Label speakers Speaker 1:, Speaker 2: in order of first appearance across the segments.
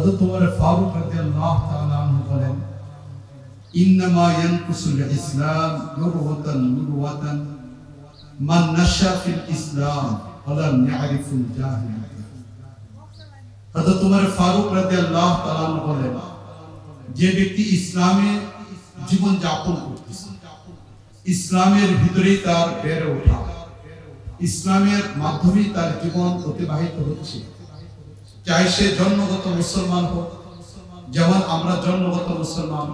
Speaker 1: হযরত ওমর ফারুক রাদিয়াল্লাহু তাআলা আনহু বলেন, ইন্নামা ইয়ানকুসুল ইসলাম নুরওয়াতান নুরওয়াতান মান নাশা ফিল ইসলাম ওয়া লাম ইয়ারিফুল জাহিলিয়া। হযরত ওমর ফারুক রাদিয়াল্লাহু তাআলা আনহু বলেন, যে ব্যক্তি ইসলামে জীবন যাপন করতেছে, ইসলামের ভিতরেই তার বেড়ে ওঠা, ইসলামের মাধ্যমেই তার জীবন অতিবাহিত হচ্ছে, চাই সে জন্মগত মুসলমান হোক, যেমন আমরা জন্মগত মুসলমান,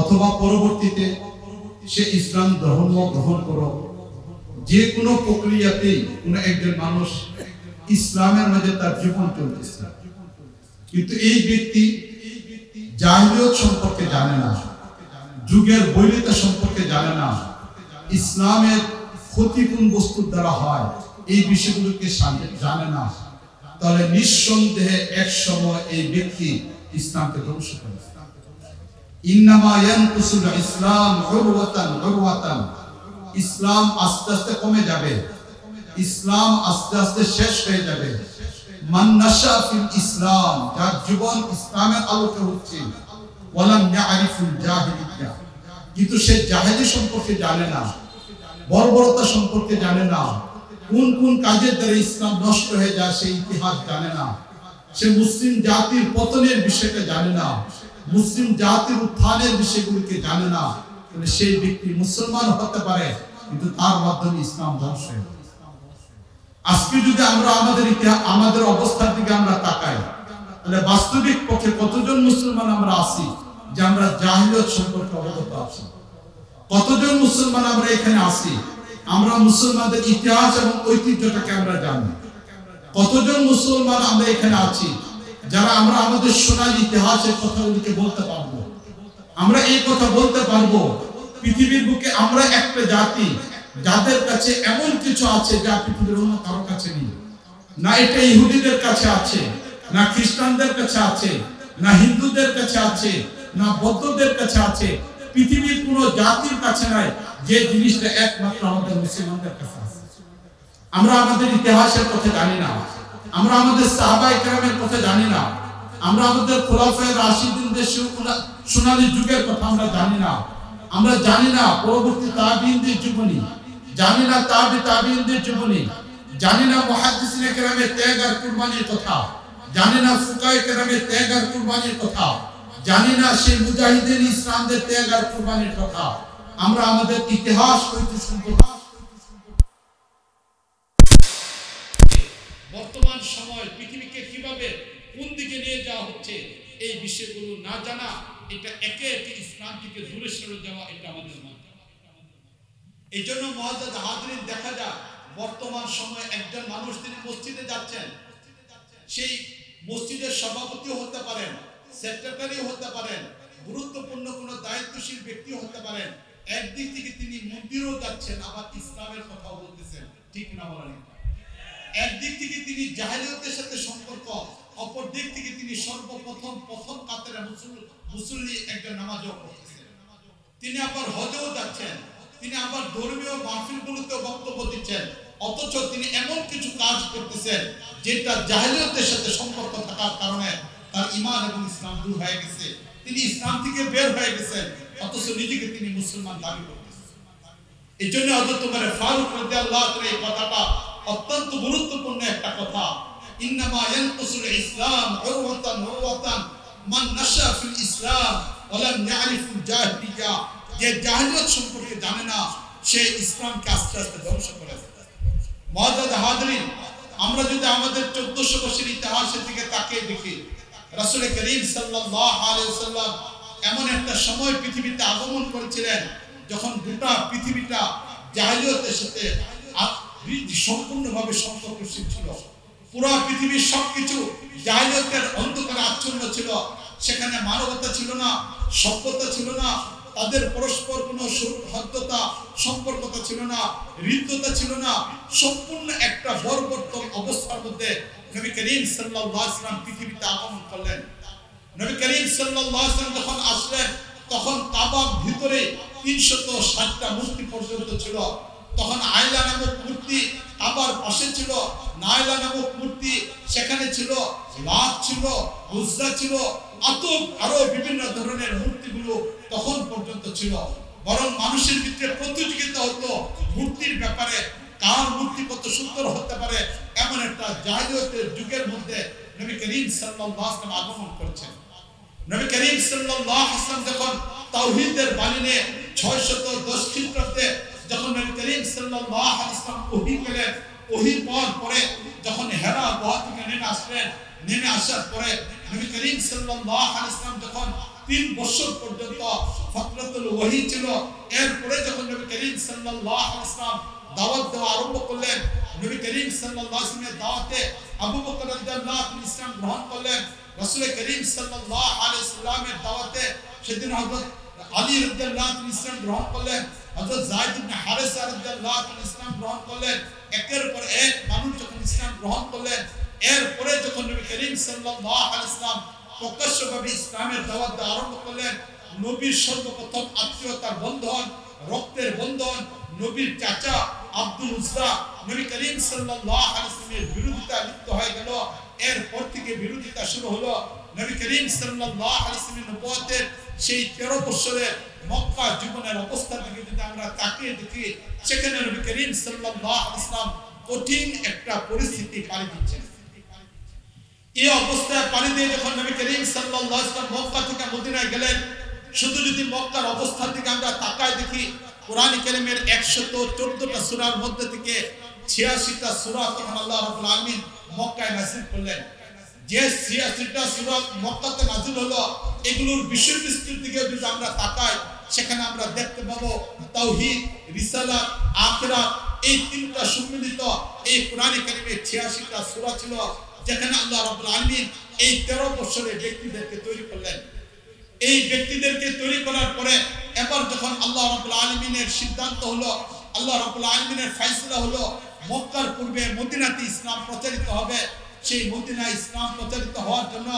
Speaker 1: অথবা পরবর্তীতে সে ইসলাম ধর্ম গ্রহণ করো, যে কোনো প্রক্রিয়াতেই কোনো একজন মানুষ ইসলামের মাঝে তার জীবন চলতেছে, কিন্তু এই ব্যক্তি জাহিলিয়ত সম্পর্কে জানে না, যুগের বৈরিতা সম্পর্কে জানে না, ইসলামের ক্ষতি কোন বস্তুর দ্বারা হয় এই বিষয়গুলোকে জানে না, তাহলে নিঃসন্দেহে এক সময় এই ব্যক্তি ইসলামকে ধ্বংস করে। ইন্নামা ইয়ানকুসুল ইসলাম উরওয়াতান উরওয়াতান, ইসলাম আস্তে আস্তে কমে যাবে, ইসলাম আস্তে আস্তে শেষ হয়ে যাবে। মান নাশা ফিল ইসলাম, যার জীবন ইসলামের আলোকে হচ্ছে, ওয়ালাম ইয়ারিফুল জাহিলিয়া, কিন্তু সে জাহেলি সম্পর্কে জানে না, বর্বরতা সম্পর্কে জানে না, কোন কোন কাজের দ্বারা ইসলাম নষ্ট হয়ে যায় সেই ইতিহাস জানে না, সে মুসলিম জাতির পতনের বিষয়টা জানে না, মুসলিম জাতির উত্থানের বিষয়গুলিকে জানে না, তাহলে সেই ব্যক্তি মুসলমান হতে পারে কিন্তু তার মাধ্যমে ইসলাম ধ্বংস হয়ে যাবে। আজকে যদি আমরা আমাদের ইতিহাস, আমাদের অবস্থার দিকে আমরা তাকাই, তাহলে বাস্তবিক পক্ষে কতজন মুসলমান আমরা আছি যে আমরা জাহিলিয়ত সম্পর্কে অবগত আছি? কতজন মুসলমান আমরা এখানে আছি আমরা মুসলমানদের ইতিহাস এবং ঐতিহ্যটাকে আমরা জানি? কতজন মুসলমান আমরা এখানে আছি যারা আমরা আমাদের সোনালী ইতিহাসের কথাগুলিকে বলতে পারবো? আমরা এই কথা বলতে পারবো পৃথিবীর বুকে আমরা একটা জাতি যাদের কাছে এমন কিছু আছে যা পৃথিবীর অন্য কারো কাছে নেই। না এটা ইহুদিদের কাছে আছে, না খ্রিস্টানদের কাছে আছে, না হিন্দুদের কাছে আছে, না বৌদ্ধদের কাছে আছে, পৃথিবীর কোনো জাতির কাছে নাই যে জিনিসটা একমাত্র আমাদের মুসলমানদের কাছে আছে। আমরা আমাদের ইতিহাসের কথা জানি না, আমরা আমাদের সাহাবায়ে কেরামের কথা জানি না, আমরা আমাদের খোলাফায়ে রাশিদিনদের সোনালী যুগের কথা আমরা জানি না, আমরা জানি না পরবর্তী তাবিঈনদের জীবনী, জানি না তাবিঈনদের জীবনী, জানি না মুহাদ্দিসিনে কেরামের ত্যাগ আর কুরবানির কথা, জানি না ফুকায়ে কেরামের ত্যাগ আর কুরবানির কথা, জানি না সেই মুজাহিদিন ইসলামদের ত্যাগ আর কুরবানির কথা। আমরা আমাদের ইতিহাস ঐতিহ্য সম্পর্কে বর্তমান সময় পৃথিবীকে কিভাবে কোন দিকে নিয়ে যাওয়া হচ্ছে এই বিষয়গুলো না জানা, এটা একে একে ইসলাম থেকে দূরে সরে যাওয়া, এটা আমাদের মধ্যে। এই জন্য মুআজ্জাজ হাজরিন, দেখা যায় বর্তমান সময়ে একজন মানুষ তিনি মসজিদে যাচ্ছেন, সেই মসজিদের সভাপতি হতে পারেন, সেক্রেটারি হতে পারেন, গুরুত্বপূর্ণ কোনো দায়িত্বশীল ব্যক্তি হতে পারেন, একদিক থেকে তিনি মন্দিরেও যাচ্ছেন আবার ইসলামের কথাও বলতেছেন, ঠিক না বলেন? একদিক থেকে তিনি জাহেলিয়তের সাথে সম্পর্ক, অপর দিক থেকে তিনি প্রথম কাতারে মুসল্লি একজন নামাজও পড়তেছেন, তিনি আবার হজেও যাচ্ছেন, তিনি আবার ধর্মীয় মাহফিলগুলোতে বক্তব্য দিচ্ছেন, অথচ তিনি এমন কিছু কাজ করতেছেন যেটা জাহেলিয়তের সাথে সম্পর্ক থাকার কারণে তার ঈমান এবং ইসলাম দূর হয়ে গেছে, তিনি ইসলাম থেকে বের হয়ে গেছেন, অথচ নিজেকে তিনি মুসলমান দাবি করতেছেন। এই জন্য হযরত ওমর ফারুক রাদিয়াল্লাহু তাআলা এই কথাটা অত্যন্ত গুরুত্বপূর্ণ একটা কথা, ইন্নামা ইয়ানকুসুল ইসলাম উরওয়াতান উরওয়াতান মান নাশা ফিল ইসলাম ওয়া লাম ইয়ারিফুল জাহিলিয়া, যে জাহিলিয়ত সম্পর্কে জানে না সে ইসলামকে আস্তে আস্তে ধ্বংস করে দেয়। মুআজ্জাজ হাজরিন, আমরা যদি আমাদের 1400 বছরের ইতিহাসের দিকে তাকিয়ে দেখি, রাসূল করিম সাল্লাল্লাহু আলাইহি ওয়াসাল্লাম এমন একটা সময় পৃথিবীতে আগমন করেছিলেন যখন গোটা পৃথিবীটা জাহেলিয়তের সাথে সম্পূর্ণভাবে সম্পর্কশীল ছিল। পুরো পৃথিবীর সবকিছু জাহেলিয়তের অন্ধকারে আচ্ছন্ন ছিল, সেখানে মানবতা ছিল না, সভ্যতা ছিল না, তাদের পরস্পর কোনো সৌহার্দ্যতা সম্পর্কতা ছিল না, হৃদ্যতা ছিল না, সম্পূর্ণ একটা বর্বরতম অবস্থার মধ্যে নবী করিম সাল্লাল্লাহু আলাইহি ওয়াসাল্লাম পৃথিবীতে আগমন করলেন। নবী করিম সাল্লাল্লাহু আলাইহি ওয়াসাল্লাম যখন আসলেন তখন কাবার ভিতরে 360টা মূর্তি পর্যন্ত ছিল। তখন আয়লা নামক মূর্তি কাবার পাশে ছিল, নায়লা নামক মূর্তি সেখানে ছিল, লাত ছিল, উজ্জা ছিল, আরো বিভিন্ন ধরনের মূর্তিগুলো তখন পর্যন্ত ছিল। বরং মানুষের ভিতরে প্রতিযোগিতা হতো মূর্তির ব্যাপারে, কার মূর্তি কত সুন্দর হতে পারে। এমন একটা জাহিলিয়াতের যুগের মধ্যে নবী করিম সাল্লাল্লাহু আলাইহি ওয়াসাল্লাম আগমন করেছেন। নবী করিম সাল্লাল্লাহু আলাইহি ওয়াসাল্লাম যখন তাওহীদের বাণী নিয়ে 610 খ্রিস্টাব্দে যখন নবী করিম সাল্লাল্লাহু আলাইহি ওয়াসাল্লাম ওহী পেলেন, ওহীর পরে যখন হেরা গুহা থেকে নেমে আসলেন, নেমে আসার পরে নবী করিম সাল্লাল্লাহু আলাইহি ওয়াসাল্লাম যখন 3 বছর পর্যন্ত ফাতরাতুল ওহী ছিল, এরপরে যখন নবী করিম সাল্লাল্লাহু আলাইহি ওয়াসাল্লাম দাওয়াত দেওয়া আরম্ভ করলেন, নবী করিম সাল্লাল্লাহু আলাইহি ওয়াসাল্লামের দাওয়াতে আবু বকর রাদিয়াল্লাহু আনহু ইসলাম গ্রহণ করলেন। রাসূল করিম সাল্লাল্লাহু আলাইহি ওয়াসাল্লামের দাওয়াতে সেদিন হযরত আলী রাদিয়াল্লাহু আনহু ইসলাম গ্রহণ করলেন, হযরত যায়েদ ইবনে হারেসা রাদিয়াল্লাহু আনহু ইসলাম গ্রহণ করলেন। একের পর এক মানুষ যখন ইসলাম গ্রহণ করলেন, এরপরে যখন নবী করিম সাল্লাল্লাহু আলাইহি ওয়াসাল্লাম প্রকাশ্যভাবে ইসলামের দাওয়াত দেওয়া আরম্ভ করলেন, নবীর সর্বপ্রথম আত্মীয়তার বন্ধন, রক্তের বন্ধন, নবীর চাচা আব্দুল উজ্জা নবী করিম সাল্লাল্লাহু আলাইহি ওয়াসাল্লামের বিরোধিতা লিপ্ত হয়ে গেল। এরপর থেকে বিরোধিতা শুরু হলো। নবী করিম সাল্লাল্লাহু আলাইহি ওয়াসাল্লামের নবুয়তের সেই 13 বছরের মক্কা জীবনের অবস্থা থেকে যদি আমরা তাকিয়ে দেখি, সেখানে নবী করিম সাল্লাল্লাহু আলাইহি ওয়াসাল্লাম কঠিন একটা পরিস্থিতি পাড়ি দিচ্ছেন। এই অবস্থায় পাড়ি দিয়ে যখন নবী করিম সাল্লাল্লাহু আলাইহি ওয়াসাল্লাম মক্কা থেকে মদিনায় গেলেন, শুধু যদি মক্কার অবস্থান থেকে আমরা তাকায় দেখি, কোরআন কারীমের 114টা সূরার মধ্যে থেকে 86টা সূরা তখন আল্লাহ রাব্বুল আলামিন মক্কায় নাযিল করলেন। যে 86টা সূরা মক্কাতে নাযিল হলো, এগুলোর বিষয়বস্তুর দিকে যদি আমরা তাকাই, সেখানে আমরা দেখতে পাবো তাওহীদ, রিসালাত, আখিরাত, এই তিনটা সম্মিলিত এই কোরআন কারীমের 86টা সূরা ছিল, যেখানে আল্লাহ রাব্বুল আলামিন এই 13 বছরের ব্যক্তিদেরকে তৈরি করলেন। এই ব্যক্তিদেরকে তৈরি করার পরে এবার যখন আল্লাহ রাব্বুল আলামিনের সিদ্ধান্ত হলো, আল্লাহ রাব্বুল আলামিনের ফয়সালা হলো, মক্কার পূর্বে মদিনাতে ইসলাম প্রচারিত হবে। সেই মদিনায় ইসলাম প্রচারিত হওয়ার জন্য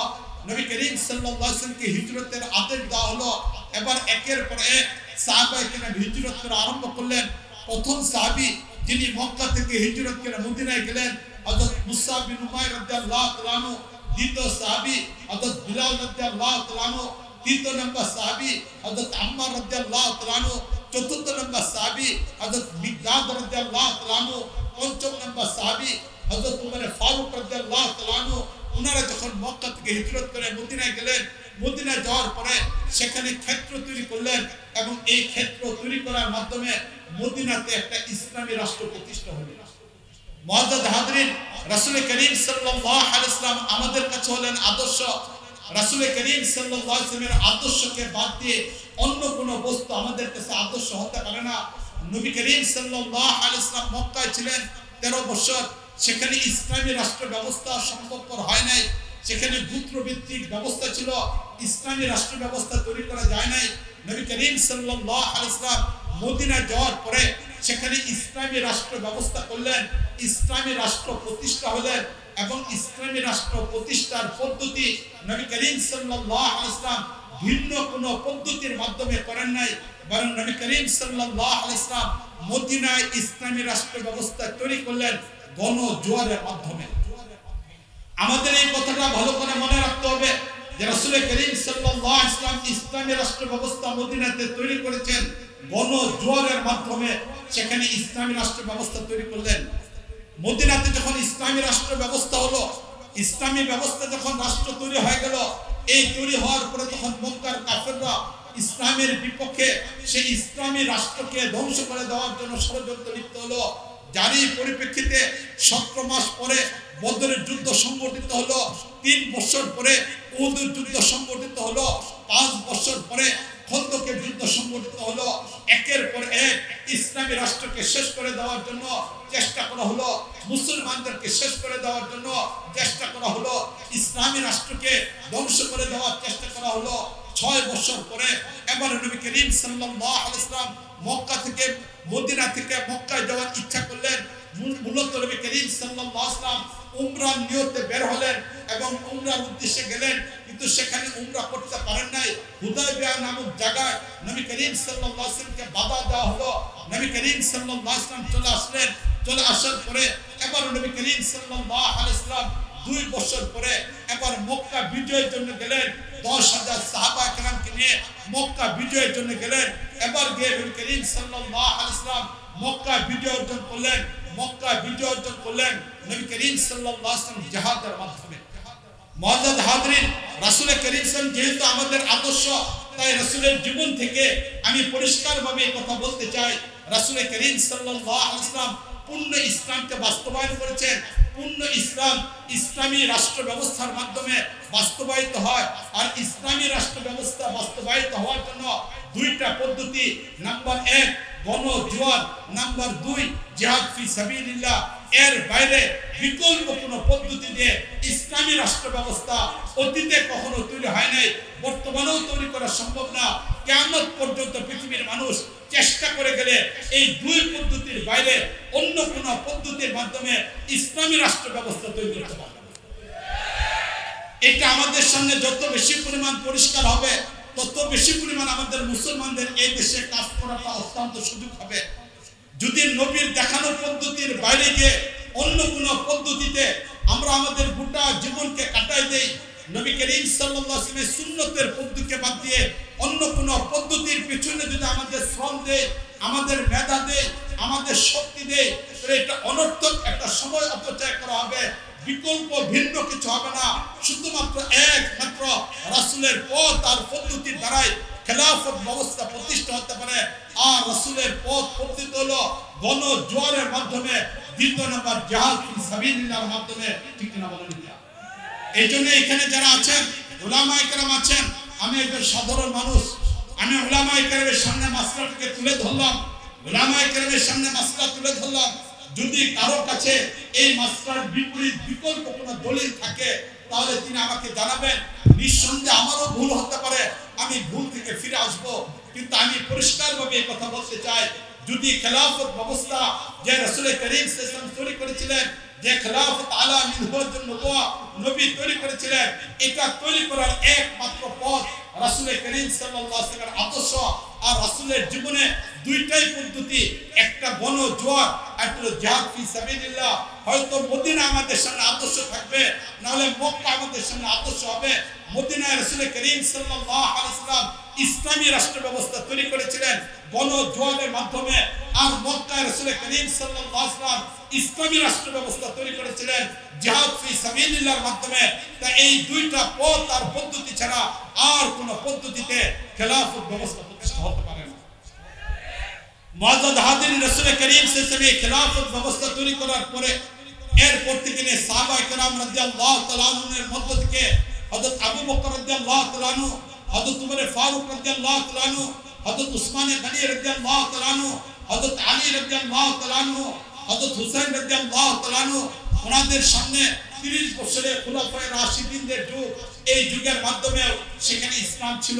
Speaker 1: নবী করিম সাল্লাল্লাহু আলাইহি ওয়াসাল্লামকে হিজরতের আদেশ দেওয়া হলো। এবার একের পর এক সাহাবায়ে কেরাম হিজরত করা আরম্ভ করলেন। প্রথম সাহাবী যিনি মক্কা থেকে হিজরত করে মদিনায় গেলেন, হযরত মুসআব বিন উমাইর রাদিয়াল্লাহু তাআলা আনহু। দ্বিতীয় সাহাবী হযরত বিলাল রাদিয়াল্লাহু তাআলা আনহু। তৃতীয় নম্বর সাহাবী হযরত আম্মার রাদিয়াল্লাহু তাআলা আনহু। চতুর্থ নম্বর সাহাবী হযরত মিকদাদ রাদিয়াল্লাহু তাআলা আনহু। পঞ্চম নম্বর সাহাবী হযরত উমর ফারুক রাদিয়াল্লাহু তাআলা আনহু। ওনারা যখন মক্কা থেকে হিজরত করে মদিনায় গেলেন, মদিনায় যাওয়ার পরে সেখানে ক্ষেত্র তৈরি করলেন এবং এই ক্ষেত্র তৈরি করার মাধ্যমে মদিনাতে একটা ইসলামী রাষ্ট্র প্রতিষ্ঠা হলো। মুআজ্জাজ হাজরিন, রাসূল করিম সাল্লাল্লাহু আলাইহি ওয়াসাল্লাম আমাদের কাছে হলেন আদর্শ। রাসূল করিম সাল্লাল্লাহু আলাইহি ওয়াসাল্লামের আদর্শকে বাদ দিয়ে অন্য কোনো বস্তু আমাদের কাছে আদর্শ হতে পারে না। নবী করিম সাল্লাল্লাহু আলাইহি ওয়াসাল্লাম মক্কায় ছিলেন 13 বছর। সেখানে ইসলামী রাষ্ট্র ব্যবস্থা সম্ভবপর হয় নাই। সেখানে গোত্রভিত্তিক ব্যবস্থা ছিল, ইসলামী রাষ্ট্র ব্যবস্থা তৈরি করা যায় নাই। নবী করিম সাল্লাল্লাহু আলাইহি ওয়াসাল্লাম মদিনায় যাওয়ার পরে সেখানে ইসলামী রাষ্ট্র ব্যবস্থা করলেন, ইসলামী রাষ্ট্র প্রতিষ্ঠা হলেন এবং ইসলামী রাষ্ট্র প্রতিষ্ঠার পদ্ধতি নবী করিম সাল্লাল্লাহু আলাইহি ওয়াসাল্লাম ভিন্ন কোনো পদ্ধতির মাধ্যমে করেন নাই, বরং নবী করিম সাল্লাল্লাহু আলাইহি ওয়াসাল্লাম মদিনায় ইসলামী রাষ্ট্র ব্যবস্থা তৈরি করলেন গণজোয়ারের মাধ্যমে। আমাদের এই কথাটা ভালো করে মনে রাখতে হবে যে রাসূল করিম সাল্লাল্লাহু আলাইহি ওয়াসাল্লাম ইসলামী রাষ্ট্র ব্যবস্থা মদিনাতে তৈরি করেছেন গণজোয়ারের মাধ্যমে। সেখানে ইসলামী রাষ্ট্র ব্যবস্থা তৈরি করলেন। মদিনাতে যখন ইসলামী রাষ্ট্র ব্যবস্থা হলো, ইসলামী ব্যবস্থা যখন রাষ্ট্র তৈরি হয়ে গেল, এই তৈরি হওয়ার পরে তখন মক্কার কাফেররা ইসলামের বিপক্ষে সেই ইসলামী রাষ্ট্রকে ধ্বংস করে দেওয়ার জন্য ষড়যন্ত্র লিপ্ত হলো। যারই পরিপ্রেক্ষিতে 17 মাস পরে বদরের যুদ্ধ সংগঠিত হলো, 3 বছর পরে উহুদের যুদ্ধ সংগঠিত হলো, 5 বছর পরে খন্দকের যুদ্ধ সংগঠিত হলো। একের পর এক ইসলামী রাষ্ট্রকে শেষ করে দেওয়ার জন্য চেষ্টা করা হলো, মুসলমানদেরকে শেষ করে দেওয়ার জন্য চেষ্টা করা হলো, ইসলামী রাষ্ট্রকে ধ্বংস করে দেওয়ার চেষ্টা করা হলো। 6 বছর পরে এবার নবী করিম সাল্লাল্লাহু আলাইহি ওয়াসাল্লাম মক্কা থেকে মদিনা থেকে মক্কায় যাওয়ার ইচ্ছা করলেন। মূলত নবী করিম সাল্লাল্লাহু আলাইহি ওয়াসাল্লাম উমরার নিয়তে বের হলেন এবং উমরার উদ্দেশ্যে গেলেন, কিন্তু সেখানে উমরা করতে পারেন নাই। হুদায়বিয়া নামক জায়গায় নবী করিম সাল্লাল্লাহু আলাইহি ওয়াসাল্লামকে বাধা দেওয়া হলো। নবী করিম সাল্লাল্লাহু আলাইহি ওয়াসাল্লাম চলে আসলেন। চলে আসার পরে এবার নবী করিম সাল্লাল্লাহু আলাইহি ওয়াসাল্লাম 2 বছর পরে এবার মক্কা বিজয়ের জন্য গেলেন 10,000 সাহাবা কেরামকে নিয়ে মক্কা বিজয়ের জন্য গেলেন এবার গিয়ে নবী করিম সাল্লাল্লাহু আলাইহি ওয়াসাল্লাম মক্কা বিজয় অর্জন করলেন নবী করিম সাল্লাল্লাহু আলাইহি ওয়াসাল্লাম জিহাদের মাধ্যমে মুআজ্জাজ হাজরিন রাসূল করিম সাল্লাল্লাহু যেহেতু আমাদের আদর্শ তাই রাসূলের জীবন থেকে আমি পরিষ্কারভাবে কথা বলতে চাই রাসূল করিম সাল্লাল্লাহু আলাইহি ওয়াসাল্লাম পূর্ণ ইসলামকে বাস্তবায়ন করেছেন পূর্ণ ইসলাম ইসলামী রাষ্ট্র ব্যবস্থার মাধ্যমে বাস্তবায়িত হয় আর ইসলামী রাষ্ট্র ব্যবস্থা বাস্তবায়িত হওয়ার জন্য দুইটা পদ্ধতি নাম্বার 1 গণজোয়ার নাম্বার 2 জিহাদ ফি সাবিলিল্লাহ এর বাইরে বিকল্প কোনো পদ্ধতি দিয়ে ইসলামী রাষ্ট্র ব্যবস্থা অতীতে কখনো তৈরি হয় নাই বর্তমানেও তৈরি করা সম্ভব না কিয়ামত পর্যন্ত পৃথিবীর মানুষ চেষ্টা করে গেলে এই দুই পদ্ধতির বাইরে অন্য কোন পদ্ধতির মাধ্যমে ইসলামী রাষ্ট্র ব্যবস্থা তৈরি করতে পারবে এটা আমাদের সামনে যত বেশি পরিমাণ পরিষ্কার হবে তত বেশি পরিমাণ আমাদের মুসলমানদের এই দেশে কাজ করাটা অত্যন্ত সুযোগ হবে যদি নবীর দেখানো পদ্ধতির বাইরে গিয়ে অন্য কোন পদ্ধতিতে আমরা আমাদের গোটা জীবনকে কাটাই দেই নবী করিম সাল্লাল্লাহু আলাইহি ওয়াসাল্লামের সুন্নতের পদ্ধতিকে বাদ দিয়ে অন্য কোন পদ্ধতির পিছনে যদি আমাদের শ্রম দেয় আমাদের মেধা দেয় আমাদের শক্তি দেয় তাহলে এটা অনর্থক একটা সময় অপচয় করা হবে বিকল্প ভিন্ন কিছু হবে না শুধুমাত্র একমাত্র রাসূলের পথ আর পদ্ধতির দ্বারাই খেলাফত ব্যবস্থা প্রতিষ্ঠা হতে পারে আর রাসূলের পথ পদ্ধতি হলো গণজোয়ারের মাধ্যমে দ্বিতীয় নম্বর জিহাদ ফি সাবিলিল্লাহর মাধ্যমে ঠিক না বলেন এই জন্য এখানে যারা আছেন উলামায়ে কেরাম আছেন আমি একজন সাধারণ মানুষ আমি উলামায়ে কেরামের সামনে মাসলাটাকে তুলে ধরলাম যদি কারো কাছে এই মাসলার বিপরীত বিকল্প কোনো দলিল থাকে তাহলে তিনি আমাকে জানাবেন নিঃসন্দেহে আমারও ভুল হতে পারে আমি ভুল থেকে ফিরে আসব কিন্তু আমি পরিষ্কারভাবে এই কথা বলতে চাই যদি খেলাফত ব্যবস্থা যে রাসূল করিম সাল্লাল্লাহু আলাইহি ওয়াসাল্লাম তৈরি করেছিলেন যে খেলাফত আলা মিনহাজুন নবুওয়া নবী তৈরি করেছিলেন এটা তৈরি করার একমাত্র পথ রাসূল করিম সাল্লাল্লাহু আলাইহি ওয়াসাল্লামের আদর্শ আর রাসূলের জীবনে দুইটাই পদ্ধতি একটা গণজোয়ার একটা জিহাদ ফি সাবিলিল্লাহ হয়তো মদিনা আমাদের সামনে আদর্শ থাকবে না হলে মক্কা আমাদের সামনে আদর্শ হবে মদিনায় রাসূল করিম সাল্লাল্লাহু আলাইহি ওয়াসাল্লাম ইসলামী রাষ্ট্র ব্যবস্থা তৈরি করেছিলেন গণজোয়ারের মাধ্যমে আর মক্কায় রাসূল করিম সাল্লাল্লাহু আলাইহি ওয়াসাল্লাম ইসলামী রাষ্ট্র ব্যবস্থা তৈরি করেছিলেন জিহাদ ফি সাবিলিল্লাহর মাধ্যমে তাই এই দুইটা পথ আর পদ্ধতি ছাড়া আর কোন পদ্ধতিতে খেলাফত ব্যবস্থা প্রতিষ্ঠা হতে পারে না মুআজ্জাজ হাজির রাসূল করিম সাল্লাল্লাহু আলাইহি ওয়াসাল্লাম খেলাফত ব্যবস্থা তৈরি করার পরে এরপর থেকে সাহাবায়ে কেরাম রাদিয়াল্লাহু তাআলা আনহুর মধ্য থেকে হযরত আবু বকর রাদিয়াল্লাহু তাআলা আনহু হযরত উমর ফারুক রাদিয়াল্লাহু তাআলা আনহু হযরত উসমান গনি রাদিয়াল্লাহু তাআলা আনহু হযরত আলী রাদিয়াল্লাহু তাআলা আনহু হযরত হুসাইন রাদিয়াল্লাহু তাআলা আনহু ওনাদের সামনে 30 বছরের খুলাফায়ে রাশিদিনদের যুগ এই যুগের মাধ্যমে সেখানে ইসলাম ছিল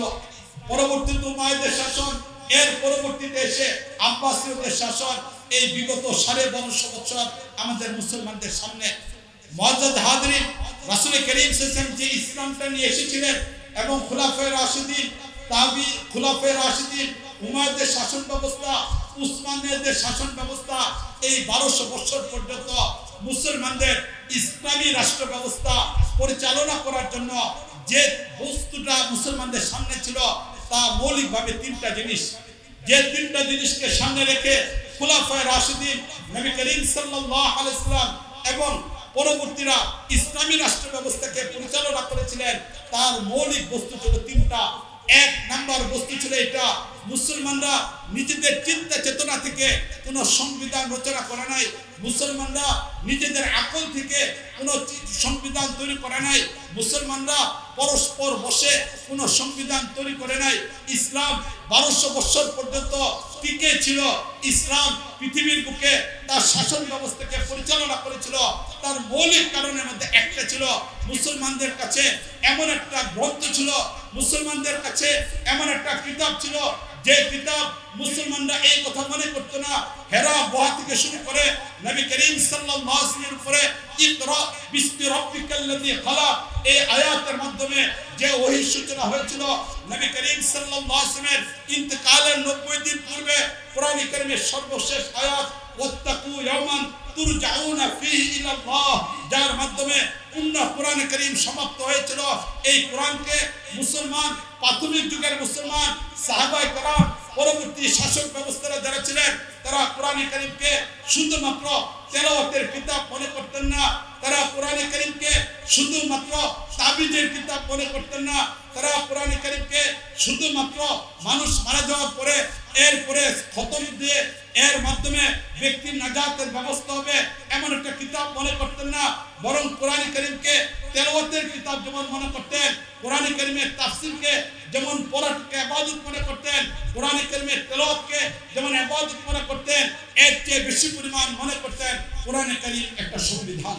Speaker 1: পরবর্তীতে উমাইয়াদের শাসন এর পরবর্তীতে এসে আব্বাসীয়দের শাসন এই বিগত 12.5 বছর আমাদের মুসলমানদের সামনে মুআজ্জাজ হাজরিন রাসূল করিম সাল্লাল্লাহু আলাইহি ওয়াসাল্লাম যে ইসলামটা নিয়ে এসেছিলেন এবং খুলাফায়ে রাশিদিন তাবি খুলাফায়ে রাশিদিন উমাইয়াদের শাসন ব্যবস্থা উসমানীয়দের শাসন ব্যবস্থা এই 1200 বছর পর্যন্ত মুসলমানদের ইসলামী রাষ্ট্র ব্যবস্থা পরিচালনা করার জন্য যে বস্তুটা মুসলমানদের সামনে ছিল তা মৌলিকভাবে তিনটা জিনিস যে তিনটা জিনিসকে সামনে রেখে খুলাফায়ে রাশিদিন নবী করিম সাল্লাল্লাহু আলাইহি ওয়াসাল্লাম এবং পরবর্তীরা ইসলামী রাষ্ট্র ব্যবস্থাকে পরিচালনা করেছিলেন তার মৌলিক বস্তু ছিল তিনটা এক নাম্বার বস্তু ছিল এটা মুসলমানরা নিজেদের চিন্তা চেতনা থেকে কোনো সংবিধান রচনা করে নাই মুসলমানরা নিজেদের আকল থেকে কোনো সংবিধান তৈরি করে নাই মুসলমানরা পরস্পর বসে কোনো সংবিধান তৈরি করে নাই ইসলাম 1200 বছর পর্যন্ত টিকে ছিল ইসলাম পৃথিবীর বুকে তার শাসন ব্যবস্থাকে পরিচালনা করেছিল তার মৌলিক কারণের মধ্যে একটা ছিল মুসলমানদের কাছে এমন একটা গ্রন্থ ছিল মুসলমানদের কাছে এমন একটা কিতাব ছিল যে কিতাব মুসলমানরা এই কথা মনে করতো না হেরা গুহা থেকে শুরু করে নবী করিম সাল্লাল্লাহু আলাইহি ওয়াসাল্লামের উপরে ইকরা বিসমি রাব্বিকাল্লাযী খালাক এই আয়াতের মাধ্যমে যে ওহী সূচনা হয়েছিল নবী করিম সাল্লাল্লাহু আলাইহি ওয়াসাল্লামের ইন্তেকালের 90 দিন পূর্বে কোরআন কারীমের সর্বশেষ আয়াত ওয়াত্তাকু ইয়াওমান তুরজাউনা ফিহি ইলাল্লাহ, যার মাধ্যমে পূর্ণ কোরআন কারীম সমাপ্ত হয়েছিল। এই কোরআনকে মুসলমান, প্রাথমিক যুগের মুসলমান সাহাবায়ে কেরাম, পরবর্তী শাসক ব্যবস্থারা যারা ছিলেন, তারা কোরআন কারীমকে শুধুমাত্র তেলাওয়াতের কিতাব মনে করতেন না। তারা কোরআন কারীমকে শুধুমাত্র তাবিজের কিতাব মনে করতেন না। তারা কোরআন কারীমকে শুধুমাত্র মানুষ মারা যাওয়ার পরে এরপরে খতম দিয়ে এর মাধ্যমে ব্যক্তির নাজাতের ব্যবস্থা হবে এমন একটা কিতাব মনে করতেন না। বরং কোরআন কারীমকে তেলাওয়াতের কিতাব যেমন মনে করতেন, কোরআন কারীমের তাফসীরকে যেমন পড়াকে ইবাদত মনে করতেন, কোরআন কারীমের তেলাওয়াতকে যেমন ইবাদত মনে করতেন, এর চেয়ে বেশি পরিমাণ মনে করতেন কোরআন কারীম একটা সংবিধান।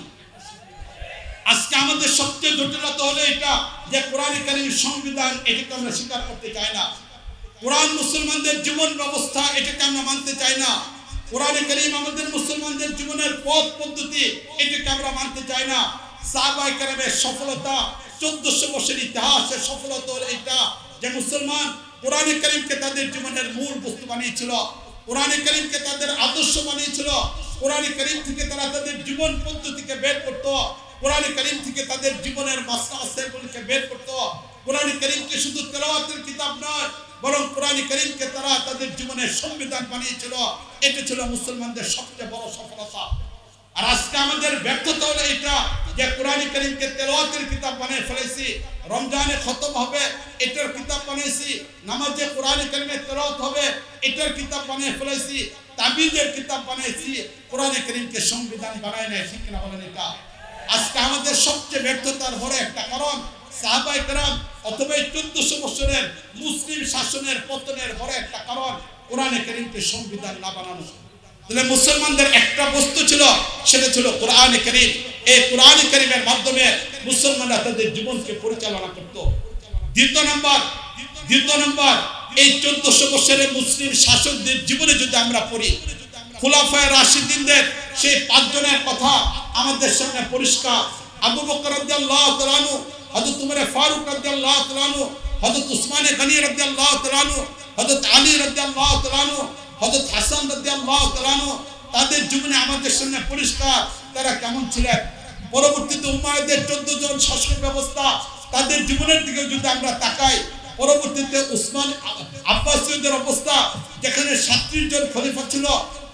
Speaker 1: আজকে আমাদের সবচেয়ে জটিলতা হলো এটা যে কোরআন কারীম সংবিধান, এটাকে আমরা স্বীকার করতে চাই না। কোরআন মুসলমানদের জীবন ব্যবস্থা, এটাকে আমরা মানতে চাই না। কোরআন কারীম আমাদের মুসলমানদের জীবনের পথ পদ্ধতি, এটাকে আমরা মানতে চাই না। সাহাবায়ে কেরামের সফলতা, 1400 বছরের ইতিহাসের সফলতা হলো এটা যে মুসলমান কোরআন কারীমকে তাদের জীবনের মূল বস্তু বানিয়েছিল, কোরআন কারীমকে তাদের আদর্শ বানিয়েছিল, কোরআন কারীম থেকে তারা তাদের জীবন পদ্ধতিকে বের করত, কোরআন কারীম থেকে তাদের জীবনের মাসলাগুলোকে বের করত। কোরআন কারীমকে শুধু তেলাওয়াতের কিতাব নয়, বরং কোরআন কারীমকে তারা তাদের জীবনের সংবিধান বানিয়েছিল। এটা ছিল মুসলমানদের সবচেয়ে বড় সফলতা। আর আজকে আমাদের ব্যর্থতা হলো এটা যে কোরআন কারীমকে তেলাওয়াতের কিতাব বানিয়ে ফেলেছি, রমজানে খতম হবে এটার কিতাব বানিয়েছি, নামাজে কোরআন কারীমের তেলাওয়াত হবে এটার কিতাব বানিয়ে ফেলেছি, তাবিজের কিতাব বানিয়েছি, কোরআন কারীমকে সংবিধান বানায় নাই। ঠিক না বলেন? এটা আজকে আমাদের সবচেয়ে ব্যর্থতার বড় একটা কারণ। সাহাবায়ে কেরাম অথবা 1400 বছরের মুসলিম শাসনের পতনের বড় একটা কারণ কোরআন কারীমকে সংবিধান না বানানো। তাহলে মুসলমানদের একটা বস্তু ছিল, সেটা ছিল কোরআন কারীম। এই কোরআন কারীমের মাধ্যমে মুসলমানরা তাদের জীবনকে পরিচালনা করত। দ্বিতীয় নম্বর এই 1400 বছরের মুসলিম শাসকদের জীবনে যদি আমরা পড়ি, খুলাফায়ে রাশিদিনদের সেই 5 জনের কথা আমাদের সামনে পরিষ্কার। আবু বকর রাদিয়াল্লাহু তাআলা আনহু, হযরত উমর ফারুক রাদিয়াল্লাহু তাআলা আনহু, হযরত উসমান গনি রাদিয়াল্লাহু তাআলা আনহু, হযরত আলী রাদিয়াল্লাহু তাআলা আনহু, হযরত হাসান রাদিয়াল্লাহু তাআলা আনহু, তাদের জীবনে আমাদের সামনে পরিষ্কার তারা কেমন ছিলেন। পরবর্তীতে উমাইয়াদের 14 জন শাসক ব্যবস্থা, তাদের জীবনের দিকে যদি আমরা তাকাই, পরবর্তীতে উসমান আব্বাসীয়দের অবস্থা, যেখানে 37 জন খলিফা ছিল,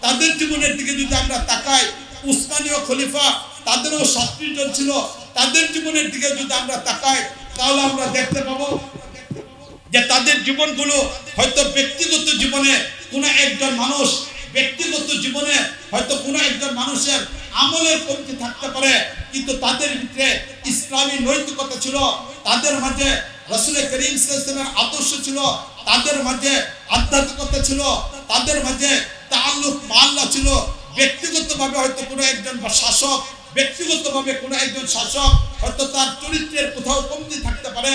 Speaker 1: তাদের জীবনের দিকে যদি আমরা তাকাই, উসমানীয় খলিফা তাদেরও 37 জন ছিল, তাদের জীবনের দিকে যদি আমরা তাকাই, তাহলে আমরা দেখতে পাবো যে তাদের জীবনগুলো হয়তো ব্যক্তিগত জীবনে কোনো একজন মানুষ, ব্যক্তিগত জীবনে হয়তো কোনো একজন মানুষের আমলের কমতি থাকতে পারে, কিন্তু তাদের ভিতরে ইসলামী নৈতিকতা ছিল, তাদের মাঝে রাসূল করিম সাল্লাল্লাহু আলাইহি ওয়াসাল্লামের আদর্শ ছিল, তাদের মাঝে আধ্যাত্মিকতা ছিল, তাদের মাঝে তাআল্লুক মা আল্লাহ ছিল। ব্যক্তিগতভাবে হয়তো কোনো একজন শাসক, ব্যক্তিগতভাবে কোনো একজন শাসক হয়তো তার চরিত্রের কোথাও কমতি থাকতে পারে,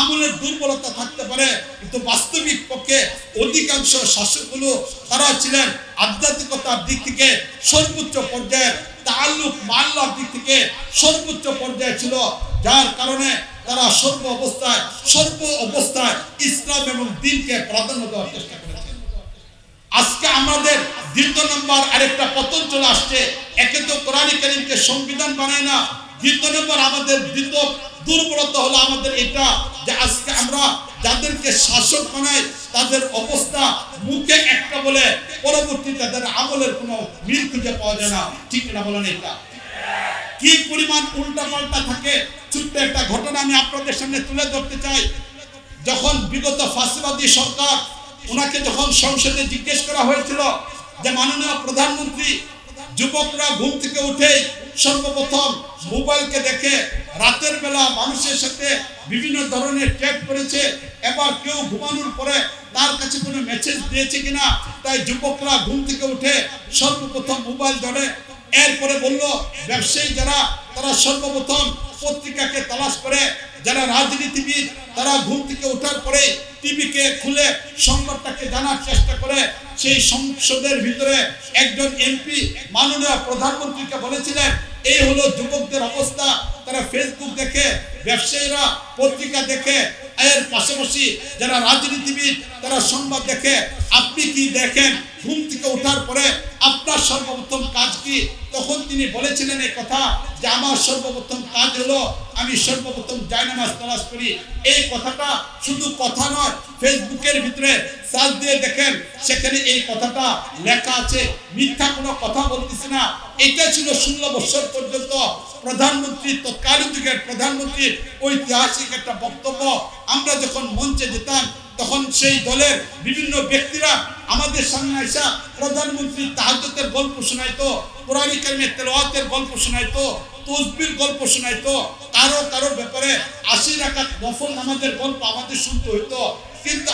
Speaker 1: আমলের দুর্বলতা থাকতে পারে, কিন্তু বাস্তবিক পক্ষে অধিকাংশ শাসকগুলো তারা ছিলেন আধ্যাত্মিকতার দিক থেকে সর্বোচ্চ পর্যায়ে, তাআল্লুক মা আল্লাহর দিক থেকে সর্বোচ্চ পর্যায়ে ছিল, যার কারণে তারা সর্ব অবস্থায় ইসলাম এবং দ্বীনকে প্রাধান্য দেওয়ার চেষ্টা করেছেন। আজকে আমাদের দ্বিতীয় নম্বর আরেকটা পতন চলে আসছে। একে তো কোরআন কারীমকে সংবিধান বানায় না, দ্বিতীয় নম্বর আমাদের দ্বিতীয় দুর্বলতা হলো আমাদের এটা যে আজকে আমরা যাদেরকে শাসক বানাই তাদের অবস্থা মুখে একটা বলে পরবর্তীতে তাদের আমলের কোনো মিল খুঁজে পাওয়া যায় না। ঠিক না বলেন? এটা কি পরিমাণ উল্টাপাল্টা থাকে। ছোট্ট একটা ঘটনা আমি আপনাদের সামনে তুলে ধরতে চাই। যখন বিগত ফাঁসিবাদী সরকার, ওনাকে যখন সংসদে জিজ্ঞেস করা হয়েছিল যে মাননীয় প্রধানমন্ত্রী, যুবকরা ঘুম থেকে উঠে সর্বপ্রথম মোবাইলকে দেখে রাতের বেলা মানুষের সাথে বিভিন্ন ধরনের চ্যাট করেছে, এবার কেউ ঘুমানোর পরে তার কাছে কোনো মেসেজ দিয়েছে কিনা, তাই যুবকরা ঘুম থেকে উঠে সর্বপ্রথম মোবাইল ধরে। এরপরে বলল ব্যবসায়ী যারা, তারা সর্বপ্রথম পত্রিকাকে তালাশ করে, যারা রাজনীতিবিদ তারা ঘুম থেকে ওঠার পরে টিভিকে খুলে সংবাদটাকে জানার চেষ্টা করে। সেই সংসদের ভিতরে একজন এমপি মাননীয় প্রধানমন্ত্রীকে বলেছিলেন এই হলো যুবকদের অবস্থা, তারা ফেসবুক দেখে, ব্যবসায়ীরা পত্রিকা দেখে, এর পাশাপাশি যারা রাজনীতিবিদ তারা সংবাদ দেখে, আপনি কি দেখেন? ঘুম থেকে ওঠার পরে আপনার সর্বপ্রথম কাজ কি? তখন তিনি বলেছিলেন এই কথা যে আমার সর্বপ্রথম কাজ হলো আমি সর্বপ্রথম জায়নামাজ তালাশ করি। এই কথাটা শুধু কথা নয়, ফেসবুকের ভিতরে সার্চ দিয়ে দেখেন, সেখানে এই কথাটা লেখা আছে, মিথ্যা কোনো কথা বলতেছি না। এটা ছিল 16 বছর পর্যন্ত প্রধানমন্ত্রী, তৎকালীন যুগের প্রধানমন্ত্রীর ঐতিহাসিক একটা বক্তব্য। আমরা যখন মঞ্চে যেতাম তখন সেই দলের বিভিন্ন ব্যক্তিরা আমাদের সামনে আসা প্রধানমন্ত্রীর তাহাজ্জুদের গল্প শোনাইতো, কোরআন কারীমের তেলাওয়াতের গল্প শোনাইতো, তসবির গল্প শোনাইতো, কারো ব্যাপারে 80 রাকাত নফল নামাজের গল্প আমাদের শুনতে হইতো। কিন্তু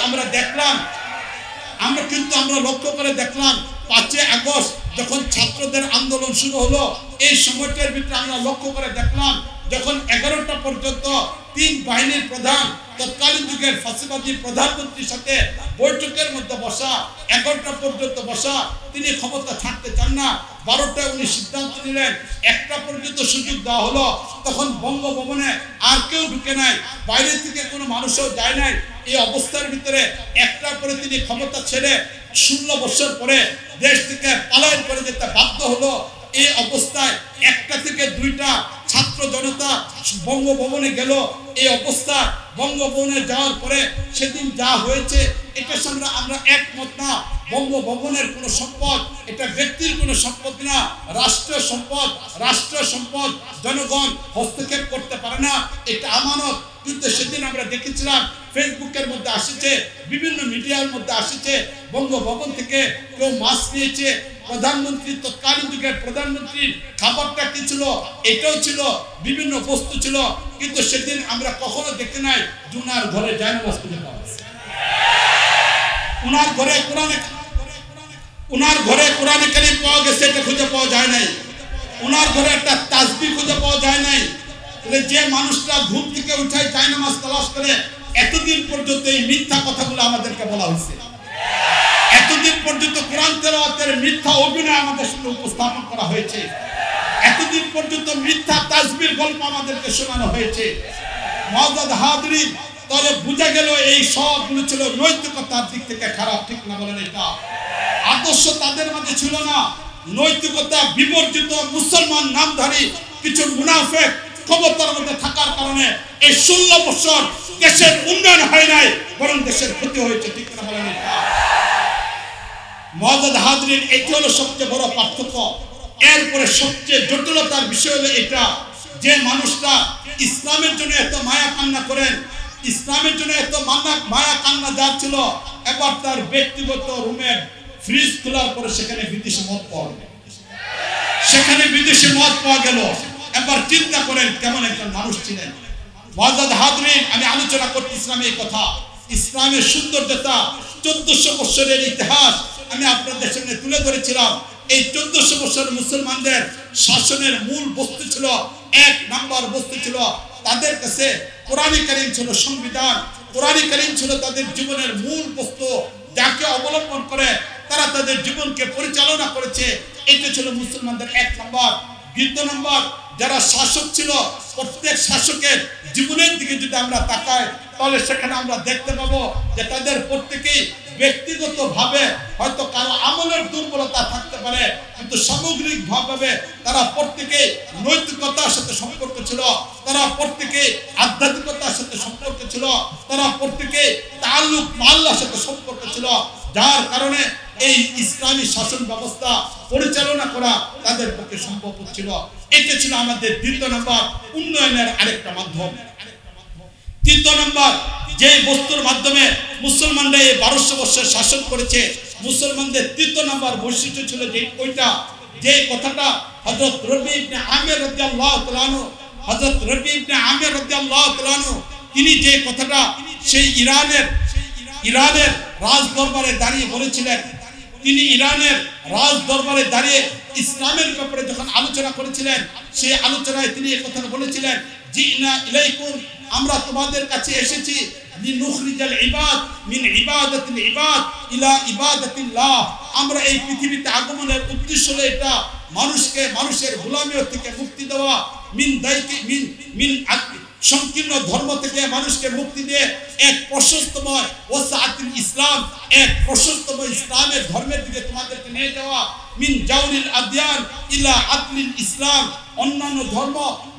Speaker 1: আমরা লক্ষ্য করে দেখলাম 5 আগস্ট যখন ছাত্রদের আন্দোলন শুরু হলো, এই সময়টার ভিতরে আমরা লক্ষ্য করে দেখলাম যখন 11টা পর্যন্ত 3 বাহিনীর প্রধান তৎকালীন যুগের ফাঁসিবাদী প্রধানমন্ত্রীর সাথে বৈঠকের মধ্যে বসা, 11টা পর্যন্ত বসা, তিনি ক্ষমতা ছাড়তে চান না। 12টায় উনি সিদ্ধান্ত নিলেন, 1টা পর্যন্ত সুযোগ দেওয়া হলো। তখন বঙ্গভবনে আর কেউ ঢুকে নাই, বাইরে থেকে কোনো মানুষও যায় নাই। এই অবস্থার ভিতরে 1টার পরে তিনি ক্ষমতা ছেড়ে 16 বছর পরে দেশ থেকে পলায়ন করে যেতে বাধ্য হলো। এই অবস্থায় 1টা থেকে 2টা ছাত্র জনতা বঙ্গভবনে গেল। এই অবস্থা বঙ্গভবনে যাওয়ার পরে সেদিন যা হয়েছে এটার সঙ্গে আমরা একমত না। বঙ্গভবনের কোনো সম্পদ এটা ব্যক্তির কোনো সম্পদ না, রাষ্ট্রীয় সম্পদ। রাষ্ট্রীয় সম্পদ জনগণ হস্তক্ষেপ করতে পারে না, এটা আমানত। কিন্তু সেদিন আমরা দেখেছিলাম ফেসবুকের মধ্যে আসছে, বিভিন্ন মিডিয়ার মধ্যে আসছে, বঙ্গভবন থেকে কেউ মাছ নিয়েছে। প্রধানমন্ত্রী, তৎকালীন যুগের প্রধানমন্ত্রীর খাবারটা কি ছিল? এটাও ছিল, বিভিন্ন বস্তু ছিল। কিন্তু সেদিন আমরা কখনো দেখতে নাই উনার ঘরে জায়নামাজ খুঁজে পাওয়া গেছে, উনার ঘরে কোরআন কারীম পাওয়া গেছে, এটা খুঁজে পাওয়া যায় নাই। উনার ঘরে একটা তাসবিহ খুঁজে পাওয়া যায় নাই। যে মানুষটা ঘুম থেকে উঠায় জায়নামাজ তালাশ করে, এতদিন পর্যন্ত এই মিথ্যা কথাগুলো আমাদেরকে বলা হয়েছে, এতদিন পর্যন্ত কোরআন তেলাওয়াতের মিথ্যা অভিনয় আমাদের সামনে উপস্থাপন করা হয়েছে, এতদিন পর্যন্ত মিথ্যা তাসবিহর গল্প আমাদেরকে শোনানো হয়েছে। মুআজ্জাজ হাজিরিন, তাহলে বোঝা গেল এই সবগুলো ছিল নৈতিকতার দিক থেকে খারাপ, ঠিক না বলেন? এটা আদর্শ তাদের মাঝে ছিল না। নৈতিকতা বিবর্জিত মুসলমান নামধারী কিছু মুনাফিক ক্ষমতার মধ্যে থাকার কারণে এই 16 বছর দেশের উন্নয়ন হয় নাই, বরং দেশের ক্ষতি হয়েছে, ঠিক না বলেন? এটা মুআজ্জাজ হাজিরিন, এটি হলো সবচেয়ে বড় পার্থক্য। এরপরে সবচেয়ে জটিলতার বিষয় হলো এটা, যে মানুষটা ইসলামের জন্য এত মায়া কান্না করেন, ইসলামের জন্য এত মায়া কান্না যার ছিল, এবার তার ব্যক্তিগত রুমের ফ্রিজ খোলার পরে সেখানে বিদেশি মদ পাওয়া গেল, সেখানে বিদেশি মদ পাওয়া গেল। এবার চিন্তা করেন কেমন একজন মানুষ ছিলেন। মুআজ্জাজ হাজিরিন, আমি আলোচনা করতেছিলাম এই কথা, ইসলামের সৌন্দর্যতা, 1400 বছরের ইতিহাস আমি আপনাদের সামনে তুলে ধরেছিলাম। এই 1400 বছর মুসলমানদের শাসনের মূল বস্তু ছিল, 1 নাম্বার বস্তু ছিল তাদের কাছে কোরআন কারীম ছিল সংবিধান। কোরআন কারীম ছিল তাদের জীবনের মূল বস্তু, যাকে অবলম্বন করে তারা তাদের জীবনকে পরিচালনা করেছে। এটা ছিল মুসলমানদের 1 নাম্বার। 2 নাম্বার, যারা শাসক ছিল, প্রত্যেক শাসকের জীবনের দিকে যদি আমরা তাকাই তাহলে সেখানে আমরা দেখতে পাবো যে তাদের প্রত্যেকেই ব্যক্তিগতভাবে হয়তো কারো আমলের দুর্বলতা থাকতে পারে, কিন্তু সামগ্রিকভাবে তারা প্রত্যেকেই নৈতিকতার সাথে সম্পর্ক ছিল, তারা প্রত্যেকেই আধ্যাত্মিকতার সাথে সম্পর্ক ছিল, তারা প্রত্যেকেই তাআল্লুক আল্লাহর সাথে সম্পর্ক ছিল, যার কারণে এই ইসলামী শাসন ব্যবস্থা পরিচালনা করা তাদের পক্ষে সম্ভব ছিল। এটা ছিল আমাদের 2 নম্বর উন্নয়নের আরেকটা মাধ্যম। 3 নম্বর, যে বস্তুর মাধ্যমে মুসলমানরা এই 1200 বছর শাসন করেছে, মুসলমানদের 3 নম্বর বৈশিষ্ট্য ছিল যে ওইটা, যে কথাটা হযরত রবি ইবনে আমির রাদিয়াল্লাহু তাআলা আনহু, হযরত রবি ইবনে আমির রাদিয়াল্লাহু তাআলা আনহু, তিনি যে কথাটা সেই ইরানের রাজ দরবারে দাঁড়িয়ে বলেছিলেন, তিনি ইরানের রাজ দরবারে দাঁড়িয়ে ইসলামের ব্যাপারে যখন আলোচনা করেছিলেন, সেই আলোচনায় তিনি এই কথা বলেছিলেন, জিনা ইলাইকুম, আমরা তোমাদের কাছে এসেছি লিনুখরিজাল ইবাদ মিন ইবাদাতিল ইবাদ ইলা ইবাদাতিল্লাহ। আমরা এই পৃথিবীতে আগমনের উদ্দেশ্য হলো এটা, মানুষকে মানুষের গোলামি থেকে মুক্তি দেওয়া, মিন দাইকি মিন মিন সংকীর্ণ ধর্ম থেকে মানুষকে মুক্তি দিয়ে এক প্রশস্তময় ওয়াসাআতুল ইসলাম, এক প্রশস্তময় ইসলামের ধর্মের দিকে তোমাদেরকে নিয়ে যাওয়া। মিন জাওরিল আদিয়ান ইলা আদলিল ইসলাম, অন্যান্য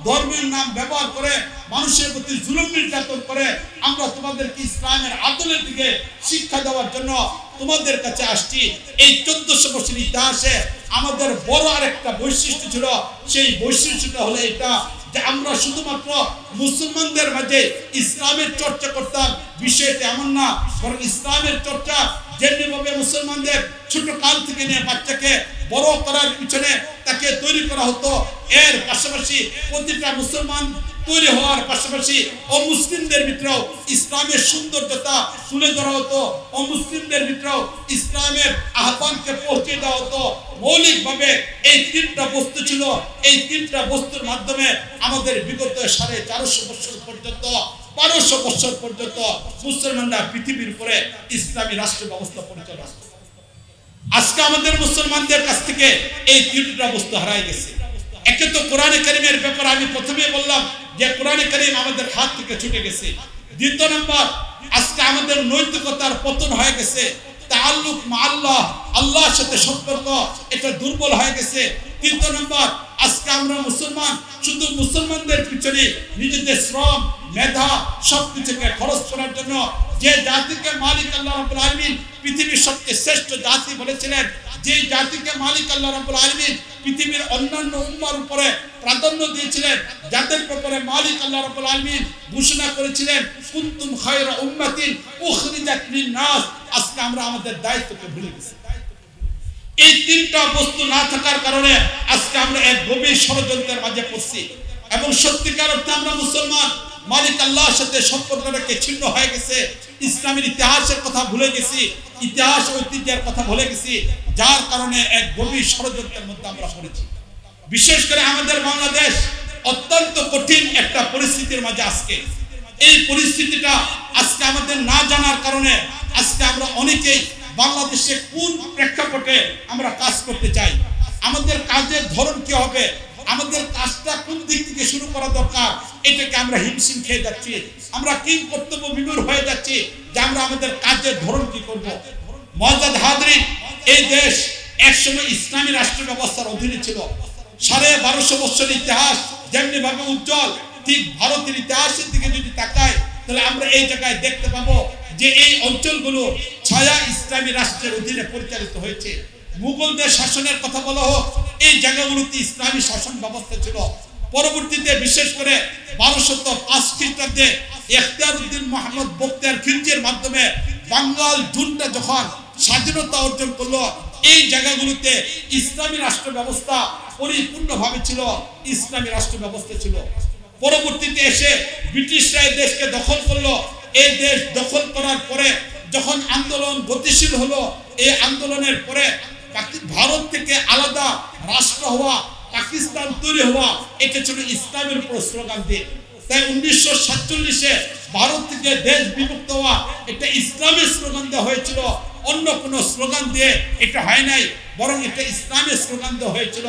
Speaker 1: ধর্মের নাম ব্যবহার করে মানুষের প্রতি জুলুম নির্যাতন করে আমরা তোমাদেরকে ইসলামের আদলের দিকে শিক্ষা দেওয়ার জন্য তোমাদের কাছে আসছি। এই 1400 বছর ইতিহাসে আমাদের বড় আরেকটা বৈশিষ্ট্য ছিল, সেই বৈশিষ্ট্যটা হলো এটা যে আমরা শুধুমাত্র মুসলমানদের মাঝে ইসলামের চর্চা করতাম। বিষয়টা এমন না, বরং ইসলামের চর্চা যেমনিভাবে মুসলমানদের ছোট কাল থেকে নিয়ে বাচ্চাকে বড় করার পিছনে তাকে তৈরি করা হতো, এর পাশাপাশি প্রতিটা মুসলমান তৈরি হওয়ার পাশাপাশি অমুসলিমদের ভিতরেও ইসলামের সৌন্দর্যতা তুলে ধরা হতো, অমুসলিমদের ভিতরেও ইসলামের আহ্বানকে পৌঁছে দেওয়া হতো। মৌলিকভাবে এই 3টা বস্তু ছিল। এই 3টা বস্তুর মাধ্যমে আমাদের বিগত 450 বছর পর্যন্ত 1200 বছর পর্যন্ত মুসলমানরা পৃথিবীর উপরে ইসলামী রাষ্ট্র ব্যবস্থা পরিচালনা করত। আজকে আমাদের মুসলমানদের কাছ থেকে এই 3টা বস্তু হারাই গেছে। একে তো কোরআনে কারীমের ব্যাপারে আমি প্রথমে বললাম যে কোরআনে কারীম আমাদের হাত থেকে ছুটে গেছে। দ্বিতীয় নাম্বার, আজকে আমাদের নৈতিকতার পতন হয়ে গেছে। তাআল্লুক মা আল্লাহ, আল্লাহর সাথে সম্পর্ক এটা দুর্বল হয়ে গেছে। তৃতীয় নাম্বার, আজকে আমরা মুসলমান শুধু মুসলমানদের পিছনে নিজেদের শ্রম মেধা সবকিছুকে খরচ করার জন্য যে জাতিকে মালিক আল্লাহ রাব্বুল আলামিন পৃথিবীর সবচেয়ে শ্রেষ্ঠ জাতি বলেছিলেন, যে জাতিকে মালিক আল্লাহ রাব্বুল আলামিন পৃথিবীর অন্যান্য উম্মার উপরে প্রাধান্য দিয়েছিলেন, যাদের ব্যাপারে মালিক আল্লাহ রাব্বুল আলামিন ঘোষণা করেছিলেন কুনতুম খায়রা উম্মাতিন উখরিজাত লিন-নাস, আজকে আমরা আমাদের দায়িত্বকে ভুলে গেছি। এই 3টা বস্তু না থাকার কারণে আজকে আমরা এক গভীর ষড়যন্ত্রের মাঝে পড়ছি এবং সত্যিকার অর্থে আমরা মুসলমান মালিক আল্লাহর সাথে সম্পর্কটাকে ছিন্ন হয়ে গেছে। ইসলামের ইতিহাসের কথা ভুলে গেছি, ইতিহাস ঐতিহ্যের কথা ভুলে গেছি, যার কারণে এক গভীর ষড়যন্ত্রের মধ্যে আমরা পড়েছি। বিশেষ করে আমাদের বাংলাদেশ অত্যন্ত কঠিন একটা পরিস্থিতির মাঝে আজকে। এই পরিস্থিতিটা আজকে আমাদের না জানার কারণে আজকে আমরা অনেকেই বাংলাদেশে কোন প্রেক্ষাপটে আমরা কাজ করতে চাই, আমাদের কাজের ধরন কি হবে, আমাদের কাজটা কোন দিক থেকে শুরু করা দরকার, এটাকে আমরা হিমশিম খেয়ে যাচ্ছি। আমরা কি কর্তব্য বিমূঢ় হয়ে যাচ্ছি যে আমরা আমাদের কাজের ধরন কি করব। মুআজ্জাজ হাজরিন, এই দেশ একসময় ইসলামী রাষ্ট্র ব্যবস্থার অধীনে ছিল। 1250 বছর ইতিহাস যেমনি ভাবে উজ্জ্বল, ঠিক ভারতের ইতিহাসের দিকে যদি তাকাই তাহলে আমরা এই জায়গায় দেখতে পাবো যে এই অঞ্চলগুলো ছায়া ইসলামী রাষ্ট্রের অধীনে পরিচালিত হয়েছে। মুঘলদের শাসনের কথা বলা হোক, এই জায়গাগুলোতে ইসলামী শাসন ব্যবস্থা ছিল। পরবর্তীতে বিশেষ করে 1205 খ্রিস্টাব্দে ইখতিয়ারউদ্দিন মোহাম্মদ বখতিয়ার খিলজির মাধ্যমে বাঙ্গাল জুনটা যখন স্বাধীনতা অর্জন করলো, এই জায়গাগুলোতে ইসলামী রাষ্ট্র ব্যবস্থা পরিপূর্ণভাবে ছিল, ইসলামী রাষ্ট্র ব্যবস্থা ছিল। পরবর্তীতে এসে ব্রিটিশরা এই দেশকে দখল করলো। এই দেশ দখল করার পরে যখন আন্দোলন গতিশীল হলো, এই আন্দোলনের পরে ভারত থেকে আলাদা রাষ্ট্র হওয়া, পাকিস্তান তৈরি হওয়া, এটা ছিল ইসলামের উপর স্লোগান দিয়ে। তাই 1947-এ ভারত থেকে দেশ বিভক্ত হওয়া এটা ইসলামের স্লোগান দেওয়া হয়েছিল, অন্য কোনো স্লোগান দিয়ে এটা হয় নাই, বরং এটা ইসলামের স্লোগান দেওয়া হয়েছিল।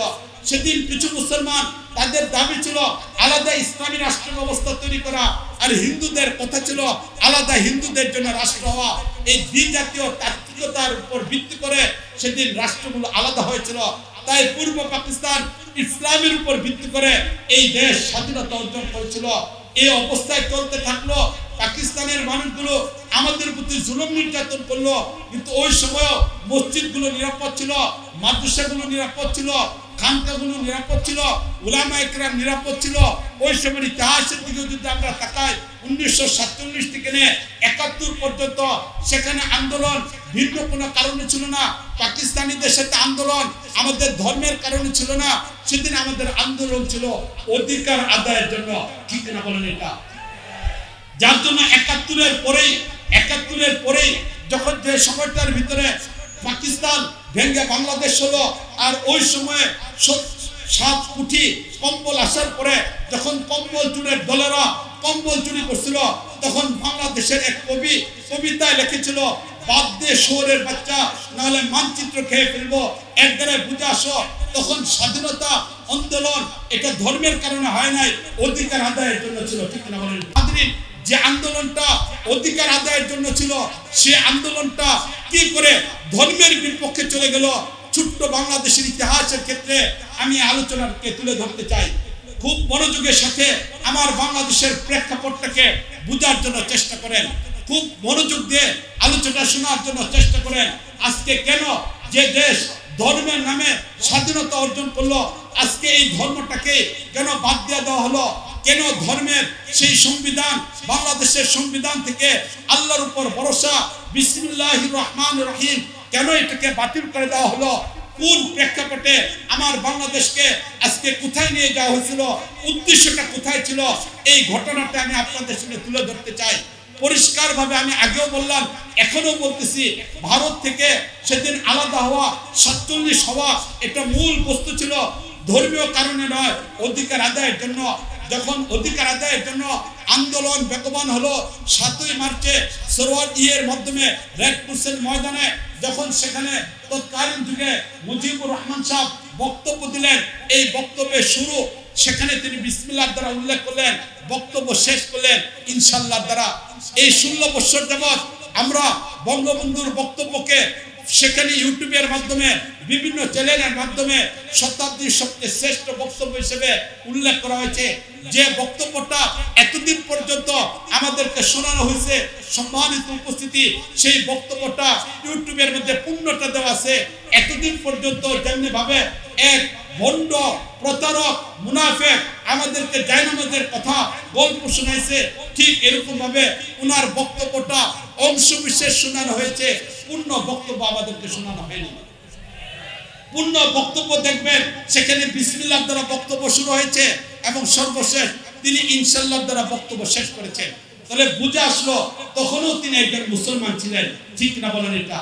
Speaker 1: সেদিন কিছু মুসলমান তাদের দাবি ছিল আলাদা ইসলামী রাষ্ট্র ব্যবস্থা তৈরি করা, আর হিন্দুদের কথা ছিল আলাদা হিন্দুদের জন্য রাষ্ট্র হওয়া। এই দ্বিজাতীয় তাত্ত্বিকতার উপর ভিত্তি করে সেদিন রাষ্ট্রগুলো আলাদা হয়েছিল। তাই পূর্ব পাকিস্তান ইসলামের উপর ভিত্তি করে এই দেশ স্বাধীনতা অর্জন করেছিল। এই অবস্থায় চলতে থাকলো। পাকিস্তানের মানুষগুলো আমাদের প্রতি জুলুম নির্যাতন করলো, কিন্তু ওই সময় মসজিদগুলো নিরাপদ ছিল, মাদ্রাসাগুলো নিরাপদ ছিল, খানকাগুলো নিরাপদ ছিল, উলামায়ে কেরাম নিরাপদ ছিল। ওই সময়ের ইতিহাসের দিকে যদি আমরা তাকাই, 1947 থেকে নিয়ে 71 পর্যন্ত সেখানে আন্দোলন ভিন্ন কোনো কারণে ছিল না। পাকিস্তানিদের সাথে আন্দোলন আমাদের ধর্মের কারণে ছিল না, সেদিন আমাদের আন্দোলন ছিল অধিকার আদায়ের জন্য। ঠিক না বলেন এটা? যার জন্য 71-এর পরেই যখন যে সময়টার ভিতরে পাকিস্তান ভেঙে বাংলাদেশ হলো, আর ওই সময়ে 7 কোটি কম্বল আসার পরে যখন কম্বল চুরের দলেরা কম্বল চুরি করছিল, তখন বাংলাদেশের এক কবি কবিতায় লিখেছিল, বাদ দিয়ে শহরের বাচ্চা, নাহলে মানচিত্র খেয়ে ফেলবো, একবারে বুঝে আসো। তখন স্বাধীনতা
Speaker 2: আন্দোলন এটা ধর্মের কারণে হয় নাই, অধিকার আদায়ের জন্য ছিল, ঠিক না বলেন? যে আন্দোলনটা অধিকার আদায়ের জন্য ছিল, সে আন্দোলনটা কি করে ধর্মের বিপক্ষে চলে গেল, ছোট্ট বাংলাদেশের ইতিহাসের ক্ষেত্রে আমি আলোচনাকে তুলে ধরতে চাই। খুব মনোযোগের সাথে আমার বাংলাদেশের প্রেক্ষাপটটাকে বোঝার জন্য চেষ্টা করেন, খুব মনোযোগ দিয়ে আলোচনা শোনার জন্য চেষ্টা করেন। আজকে কেন যে দেশ ধর্মের নামে স্বাধীনতা অর্জন করলো, আজকে এই ধর্মটাকে কেন বাদ দিয়ে দেওয়া হলো? কেন ধর্মের সেই সংবিধান, বাংলাদেশের সংবিধান থেকে আল্লাহর উপর ভরসা, বিসমিল্লাহির রহমানির রহিম, কেন এটাকে বাতিল করে দেওয়া হলো? কোন প্রেক্ষাপটে আমার বাংলাদেশকে আজকে কোথায় নিয়ে যাওয়া হয়েছিল, উদ্দেশ্যটা কোথায় ছিল? এই ঘটনাটা আমি আপনাদের সামনে তুলে ধরতে চাই পরিষ্কারভাবে। আমি আগেও বললাম, এখনো বলতেছি, ভারত থেকে সেদিন আলাদা হওয়া, 47 হওয়া, এটা মূল বস্তু ছিল, ধর্মীয় কারণে নয়, অধিকার আদায়ের জন্য। যখন অধিকার আদায়ের জন্য আন্দোলন বেগবান হলো 7ই মার্চে সরোয়ার ইয়ের মাধ্যমে রেড ক্রিসেন্ট ময়দানে, যখন সেখানে তৎকালীন যুগে মুজিবুর রহমান সাহেব বক্তব্য দিলেন, এই বক্তব্যের শুরু সেখানে তিনি বিসমিল্লাহর দ্বারা উল্লেখ করলেন, বক্তব্য শেষ করলেন ইনশাআল্লাহর দ্বারা। এই 16 বছর যাবত আমরা বঙ্গবন্ধুর বক্তব্যকে সেখানে ইউটিউবের মাধ্যমে, বিভিন্ন চ্যানেলের মাধ্যমে শতাব্দীর সবচেয়ে শ্রেষ্ঠ বক্তব্য হিসেবে উল্লেখ করা হয়েছে। যে বক্তব্যটা এতদিন পর্যন্ত আমাদেরকে শোনানো হয়েছে, সম্মানিত উপস্থিতি, সেই বক্তব্যটা ইউটিউবের মধ্যে পূর্ণটা দেওয়া আছে। এতদিন পর্যন্ত যেমনি ভাবে এক ভণ্ড, প্রতারক, মুনাফিক আমাদেরকে জায়নামাজের কথা গল্প শোনাইছে, ঠিক এরকম ভাবে ওনার বক্তব্যটা অংশ বিশেষ শোনানো হয়েছে, পূর্ণ বক্তব্য আমাদেরকে শোনানো হয়নি। পূর্ণ বক্তব্য দেখবেন সেখানে বিসমিল্লাহর দ্বারা বক্তব্য শুরু হয়েছে এবং সর্বশেষ তিনি ইনশাআল্লাহর দ্বারা বক্তব্য শেষ করেছেন। তাহলে বুঝে আসলো তখনও তিনি একজন মুসলমান ছিলেন, ঠিক না বলেন? এটা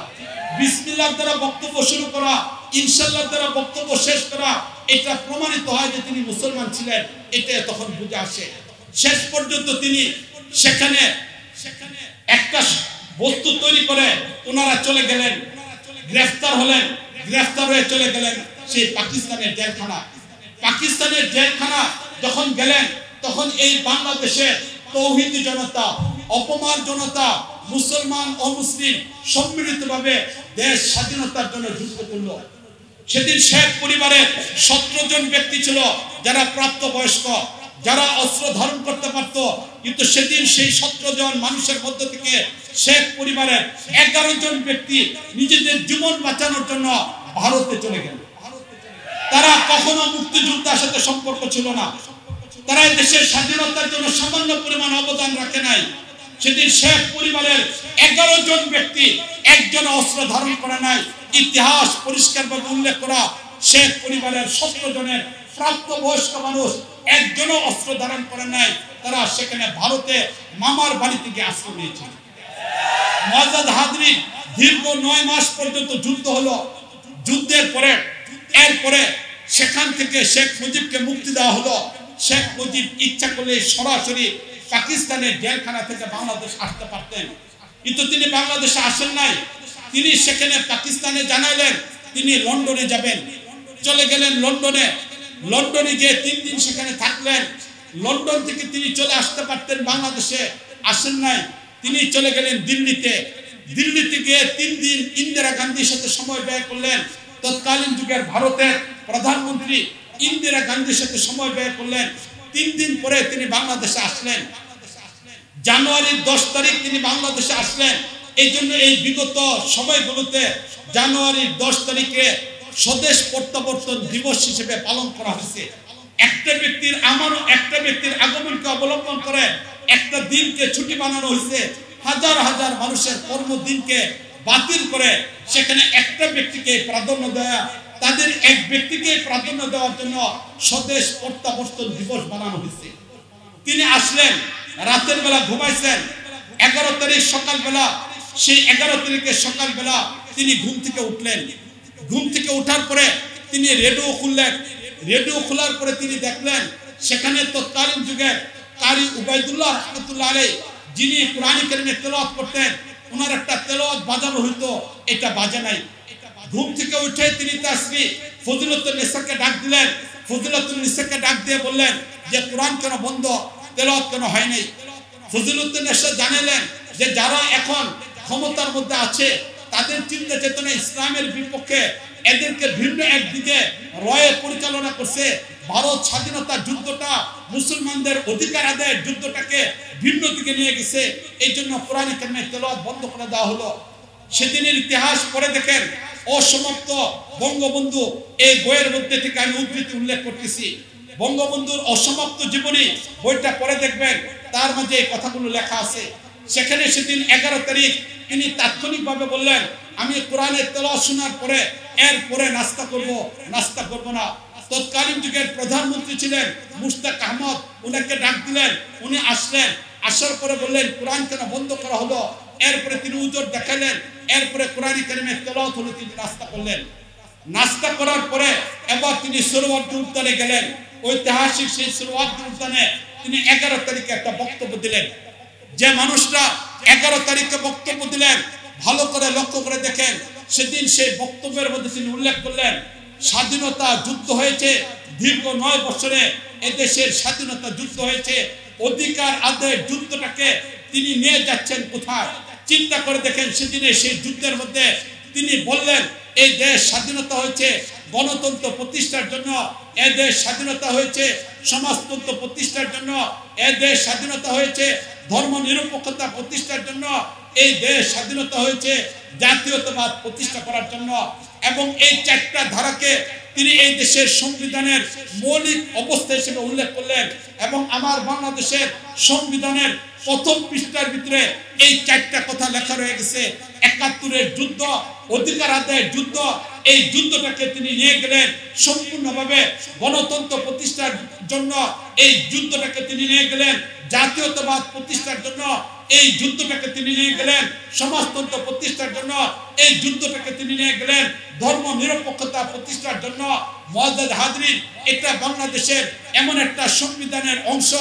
Speaker 2: বিসমিল্লাহর দ্বারা বক্তব্য শুরু করা, ইনশাআল্লাহর দ্বারা বক্তব্য শেষ করা, এটা প্রমাণিত হয় যে তিনি মুসলমান ছিলেন, এটা তখন বুঝে আসে। শেষ পর্যন্ত তিনি সেখানে একটা বস্তু তৈরি করে ওনারা চলে গেলেন, গ্রেফতার হলেন, গ্রেফতার হয়ে চলে গেলেন সেই পাকিস্তানের জেলখানা। পাকিস্তানের জেলখানা যখন গেলেন, তখন এই বাংলাদেশের তৌহিদি জনতা, অপমান জনতা, মুসলমান অমুসলিম সম্মিলিতভাবে দেশ স্বাধীনতার জন্য যুদ্ধ করল। সেদিন শেখ পরিবারের 17 জন ব্যক্তি ছিল যারা প্রাপ্তবয়স্ক, যারা অস্ত্র ধারণ করতে পারত, কিন্তু সেদিন সেই 17 জন মানুষের মধ্য থেকে শেখ পরিবারের 11 জন ব্যক্তি নিজেদের জীবন বাঁচানোর জন্য ভারতে চলে গেল। তারা কখনো মুক্তিযোদ্ধার সাথে সম্পর্ক ছিল না, তারা দেশের স্বাধীনতার জন্য সামান্য পরিমাণ অবদান রাখে নাই। সেদিন শেখ পরিবারের 11 জন ব্যক্তি একজন অস্ত্র ধারণ করে নাই। ইতিহাস পরিষ্কারভাবে উল্লেখ করা, শেখ পরিবারের 17 জনের প্রাপ্তবয়স্ক মানুষ একজনও অস্ত্র ধারণ করে নাই। তারা সেখানে ভারতে মামার বাড়িতে গিয়ে আশ্রয় নিয়েছিল। মুআজ্জাজ হাজরিন, দীর্ঘ 9 মাস পর্যন্ত যুদ্ধ হলো। যুদ্ধের পরে এরপরে সেখান থেকে শেখ মুজিবকে মুক্তি দেওয়া হলো। শেখ মুজিব ইচ্ছা করলে সরাসরি পাকিস্তানের জেলখানা থেকে বাংলাদেশ আসতে পারতেন, কিন্তু তিনি বাংলাদেশে আসেন নাই। তিনি সেখানে পাকিস্তানে জানাইলেন তিনি লন্ডনে যাবেন, চলে গেলেন লন্ডনে। লন্ডনে গিয়ে 3 দিন সেখানে থাকলেন। লন্ডন থেকে তিনি চলে আসতে পারতেন, বাংলাদেশে আসেন নাই। তিনি চলে গেলেন দিল্লিতে। দিল্লিতে গিয়ে 3 দিন ইন্দিরা গান্ধীর সাথে সময় ব্যয় করলেন। তৎকালীন যুগের ভারতের প্রধানমন্ত্রী ইন্দিরা গান্ধীর সাথে সময় ব্যয় করলেন। 3 দিন পরে তিনি বাংলাদেশে আসলেন। জানুয়ারির 10 তারিখ তিনি বাংলাদেশে আসলেন। এই জন্য এই বিগত সময়গুলোতে জানুয়ারির 10 তারিখে স্বদেশ প্রত্যাবর্তন দিবস হিসেবে পালন করা হয়েছে। একটা ব্যক্তির আগমনকে অবলম্বন করে একটা দিনকে ছুটি বানানো হয়েছে। হাজার হাজার মানুষের কর্মদিনকে বাতিল করে সেখানে একটা ব্যক্তিকে প্রাধান্য দেওয়া, তাদের এক ব্যক্তিকে প্রাধান্য দেওয়ার জন্য স্বদেশ প্রত্যাবর্তন দিবস বানানো হয়েছে। তিনি আসলেন, রাতের বেলা ঘুমাইছেন। 11 তারিখ সকালবেলা, সেই 11 তারিখের সকালবেলা তিনি ঘুম থেকে উঠলেন। ঘুম থেকে ওঠার পরে তিনি রেডিও খুললেন। রেডিও খোলার পরে তিনি দেখলেন সেখানে তৎকালীন যুগের কারি উবাইদুল্লাহ রাহমাতুল্লাহ আলাইহি, যিনি কোরআন কারীমে তেলাওয়াত করতেন, ওনার একটা তেলাওয়াত বাজানো হইতো, এটা বাজে নাই। ঘুম থেকে উঠে তিনি তাসবিহ ফজিলতুন নেসাকে ডাক দিলেন। ফজিলাতুন্নেসাকে ডাক দিয়ে বললেন যে কোরআন কেন বন্ধ, তেলাওয়াত কেন হয় নাই? ফজিলাতুন্নেসা জানালেন যে যারা এখন ক্ষমতার মধ্যে আছে তাদের চিন্তা চেতনা ইসলামের বিপক্ষে, এদেরকে ভিন্ন একদিকে রয়ে পরিচালনা করছে। ভারত স্বাধীনতা যুদ্ধটা মুসলমানদের অধিকার আদায়ের যুদ্ধটাকে ভিন্ন দিকে নিয়ে গেছে, এই জন্য কোরআনে কারিমের তেলাওয়াত বন্ধ করে দেওয়া হলো। সেদিনের ইতিহাস পড়ে দেখেন, অসমাপ্ত বঙ্গবন্ধু এই বইয়ের মধ্যে থেকে আমি উদ্ধৃতি উল্লেখ করতেছি। বঙ্গবন্ধুর অসমাপ্ত জীবনী বইটা পড়ে দেখবেন, তার মাঝে এই কথাগুলো লেখা আছে। সেখানে সেদিন 11 তারিখ তিনি তাৎক্ষণিকভাবে বললেন, আমি কোরআনের তেলাওয়াত শোনার পরে এরপরে নাস্তা করব না। তৎকালীন যুগের প্রধানমন্ত্রী ছিলেন মুশতাক আহমদ, উনাকে ডাক দিলেন, উনি আসলেন। আসার পরে বললেন কোরআন কেন বন্ধ করা হলো? এরপরে তিনি উজর দেখালেন, এরপরে কোরআন কারিমের তেলাওয়াত হলো, তিনি নাস্তা করলেন। নাস্তা করার পরে এবার তিনি সোহরাওয়ার্দী উদ্যানে গেলেন। ঐতিহাসিক সেই সোহরাওয়ার্দী উদ্যানে তিনি 11 তারিখে একটা বক্তব্য দিলেন। যে মানুষটা 11 তারিখে বক্তব্য দিলেন, ভালো করে লক্ষ্য করে দেখেন, সেদিন সেই বক্তব্যের মধ্যে তিনি উল্লেখ করলেন স্বাধীনতা যুদ্ধ হয়েছে দীর্ঘ 9 বছরে, এদেশের স্বাধীনতা যুদ্ধ হয়েছে। অধিকার আদায়ের যুদ্ধটাকে তিনি নিয়ে যাচ্ছেন কোথায়? চিন্তা করে দেখেন, সেদিনে সেই যুদ্ধের মধ্যে তিনি বললেন এই দেশ স্বাধীনতা হয়েছে গণতন্ত্র প্রতিষ্ঠার জন্য, এ দেশ স্বাধীনতা হয়েছে সমাজতন্ত্র প্রতিষ্ঠার জন্য, এ দেশ স্বাধীনতা হয়েছে ধর্ম নিরপেক্ষতা প্রতিষ্ঠার জন্য, এই দেশ স্বাধীনতা হয়েছে জাতীয়তাবাদ প্রতিষ্ঠা করার জন্য। এবং এই 4টা ধারাকে তিনি এই দেশের সংবিধানের মৌলিক অবস্থা হিসেবে উল্লেখ করলেন। এবং আমার বাংলাদেশের সংবিধানের প্রথম পৃষ্ঠার ভিতরে এই 4টা কথা লেখা রয়ে গেছে। 71-এর যুদ্ধ, অধিকার আদায়ের যুদ্ধ, এই যুদ্ধটাকে তিনি নিয়ে গেলেন সম্পূর্ণভাবে গণতন্ত্র প্রতিষ্ঠার জন্য, এই যুদ্ধটাকে তিনি নিয়ে গেলেন জাতীয়তাবাদ প্রতিষ্ঠার জন্য, এই যুদ্ধটাকে তিনি নিয়ে গেলেন সমাজতন্ত্র প্রতিষ্ঠার জন্য, এই যুদ্ধটাকে তিনি নিয়ে গেলেন ধর্ম নিরপেক্ষতা প্রতিষ্ঠার জন্য। মুআজ্জাজ হাজরিন, এটা বাংলাদেশের এমন একটা সংবিধানের অংশ,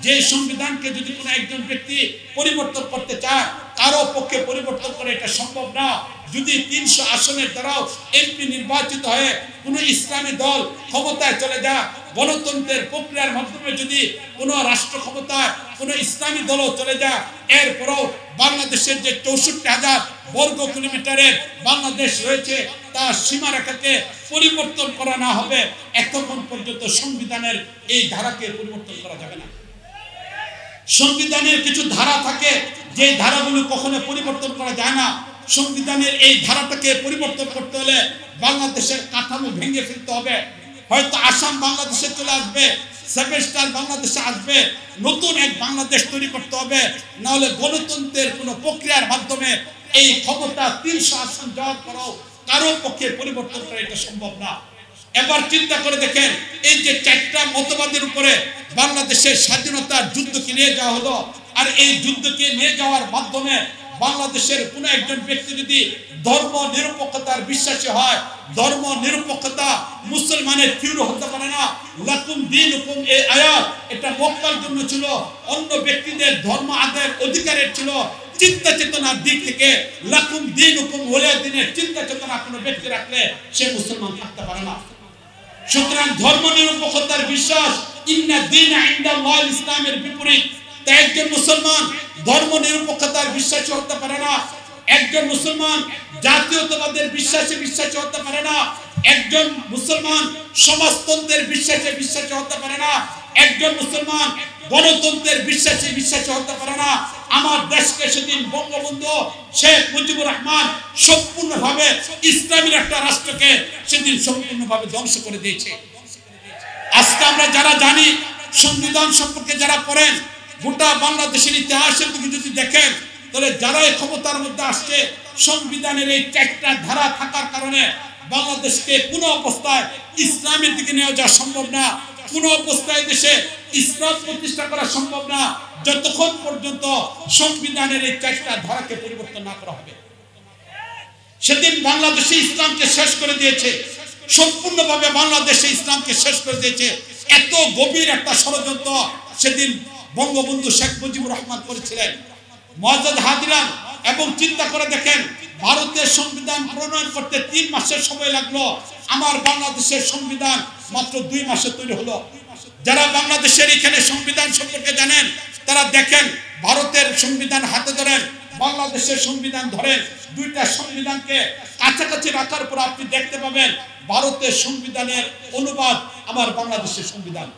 Speaker 2: যে সংবিধানকে যদি কোনো একজন ব্যক্তি পরিবর্তন করতে চায়, কারো পক্ষে পরিবর্তন করে এটা সম্ভব না। যদি 300 আসনের দ্বারাও এমপি নির্বাচিত হয়ে কোনো ইসলামী দল ক্ষমতায় চলে যায়, গণতন্ত্রের প্রক্রিয়ার মাধ্যমে যদি কোনো রাষ্ট্র ক্ষমতায় কোনো ইসলামী দলও চলে যায়, এরপরও বাংলাদেশের যে 64,000 বর্গ কিলোমিটারের বাংলাদেশ রয়েছে, তার সীমারেখাকে পরিবর্তন করা না হবে এতক্ষণ পর্যন্ত সংবিধানের এই ধারাকে পরিবর্তন করা যাবে না। সংবিধানের কিছু ধারা থাকে, যে ধারাগুলো কখনো পরিবর্তন করা যায় না। সংবিধানের এই ধারাটাকে পরিবর্তন করতে হলে বাংলাদেশের কাঠামো ভেঙে ফেলতে হবে। হয়তো আসাম বাংলাদেশে চলে আসবে, সেভেস্টার বাংলাদেশে আসবে, নতুন এক বাংলাদেশ তৈরি করতে হবে। না হলে গণতন্ত্রের কোনো প্রক্রিয়ার মাধ্যমে এই ক্ষমতা 300 আসন যাওয়ার পরেও কারো পক্ষে পরিবর্তন করা এটা সম্ভব না। এবার চিন্তা করে দেখেন, এই যে 4টা মতবাদের উপরে বাংলাদেশের স্বাধীনতার যুদ্ধকে নিয়ে যাওয়া হলো, আর এই যুদ্ধকে নিয়ে যাওয়ার মাধ্যমে বাংলাদেশের কোন একজন ব্যক্তি যদি ধর্ম নিরপেক্ষতার বিশ্বাসী হয়, ধর্ম নিরপেক্ষতা মুসলমানের থিওরি হতে পারে না। লাকুম দীনুকুম, এই আয়াত এটা মক্কার জন্য ছিল, অন্য ব্যক্তিদের ধর্ম আদায়ের অধিকারের ছিল। চিন্তা চেতনার দিক থেকে লাকুম দীনুকুম ওয়ালিয়া দ্বীনের চিন্তা চেতনা কোনো ব্যক্তি রাখলে সে মুসলমান থাকতে পারে না। সুতরাং ধর্ম নিরপেক্ষতার বিশ্বাস ইন্না দীনা ইনদাল্লাহিল ইসলামের বিপরীত। তাই একজন মুসলমান ধর্ম নিরপেক্ষতার বিশ্বাসী হতে পারে না, একজন মুসলমান জাতীয়তাবাদের বিশ্বাসী হতে পারে না, একজন মুসলমান সমাজতন্ত্রের বিশ্বাসী হতে পারে না, একজন মুসলমান গণতন্ত্রের বিশ্বাসী হতে পারে না। আমার দেশকে সেদিন বঙ্গবন্ধু শেখ মুজিবুর রহমান সম্পূর্ণভাবে ইসলামী একটা রাষ্ট্রকে সেদিন সম্পূর্ণভাবে ধ্বংস করে দিয়েছে। আজকে আমরা যারা জানি, সংবিধান সম্পর্কে যারা পড়েন, গোটা বাংলাদেশের ইতিহাসের দিকে যদি দেখেন, তাহলে যারা এই ক্ষমতার মধ্যে আসছে, সংবিধানের এই 4টা ধারা থাকার কারণে বাংলাদেশকে কোনো অবস্থায় ইসলামের দিকে নিয়ে যাওয়া সম্ভব না। কোনো অবস্থায় দেশে ইসলাম প্রতিষ্ঠা করা সম্ভব না যতক্ষণ পর্যন্ত সংবিধানের এই 4টা ধারাকে পরিবর্তন না করা হবে। সেদিন বাংলাদেশে ইসলামকে শেষ করে দিয়েছে, সম্পূর্ণভাবে বাংলাদেশে ইসলামকে শেষ করে দিয়েছে। এত গভীর একটা ষড়যন্ত্র সেদিন বঙ্গবন্ধু শেখ মুজিবুর রহমান করেছিলেন। মুআজ্জাজ হাজিরান, এবং চিন্তা করে দেখেন, ভারতের সংবিধান প্রণয়ন করতে 3 মাসের সময় লাগলো, আমার বাংলাদেশের সংবিধান মাত্র 2 মাসে তৈরি হলো। যারা বাংলাদেশের এখানে সংবিধান সম্পর্কে জানেন তারা দেখেন, ভারতের সংবিধান হাতে ধরেন, বাংলাদেশের সংবিধান ধরেন, দুইটা সংবিধানকে কাছাকাছি রাখার পর আপনি দেখতে পাবেন ভারতের সংবিধানের অনুবাদ আমার বাংলাদেশের সংবিধান,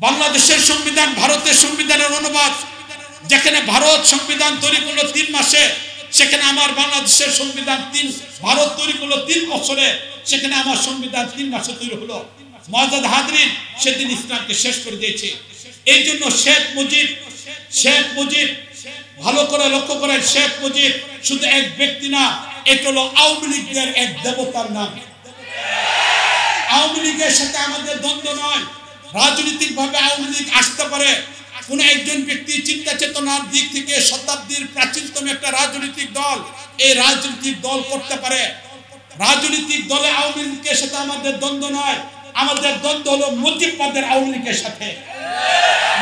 Speaker 2: বাংলাদেশের সংবিধান ভারতের সংবিধানের অনুবাদ। যেখানে ভারত সংবিধান তৈরি করলো 3 মাসে, সেখানে আমার বাংলাদেশের সংবিধান ভারত তৈরি করলো 3 বছরে, সেখানে আমার সংবিধান 3 মাসে তৈরি হলো। মুআজ্জাজ হাজরিন, সেদিন ইসলামকে শেষ করে দিয়েছে। এই জন্য শেখ মুজিব ভালো করে লক্ষ্য করেন, শেখ মুজিব শুধু এক ব্যক্তি না, এটা হলো আওয়ামী লীগের এক দেবতার নাম। আওয়ামী লীগের সাথে আমাদের দ্বন্দ্ব নয়। রাজনৈতিক ভাবে আওয়ামী লীগ আসতে পারে, কোন একজন ব্যক্তি চিন্তা চেতনার দিক থেকে শতাব্দীর প্রাচীনতম একটা রাজনৈতিক দল এই রাজনৈতিক দল করতে পারে। রাজনৈতিক দলে আওয়ামী লীগের সাথে আমাদের দ্বন্দ্ব নয়, আমাদের দ্বন্দ্ব হলো মুজিববাদের আওয়ামী লীগের সাথে।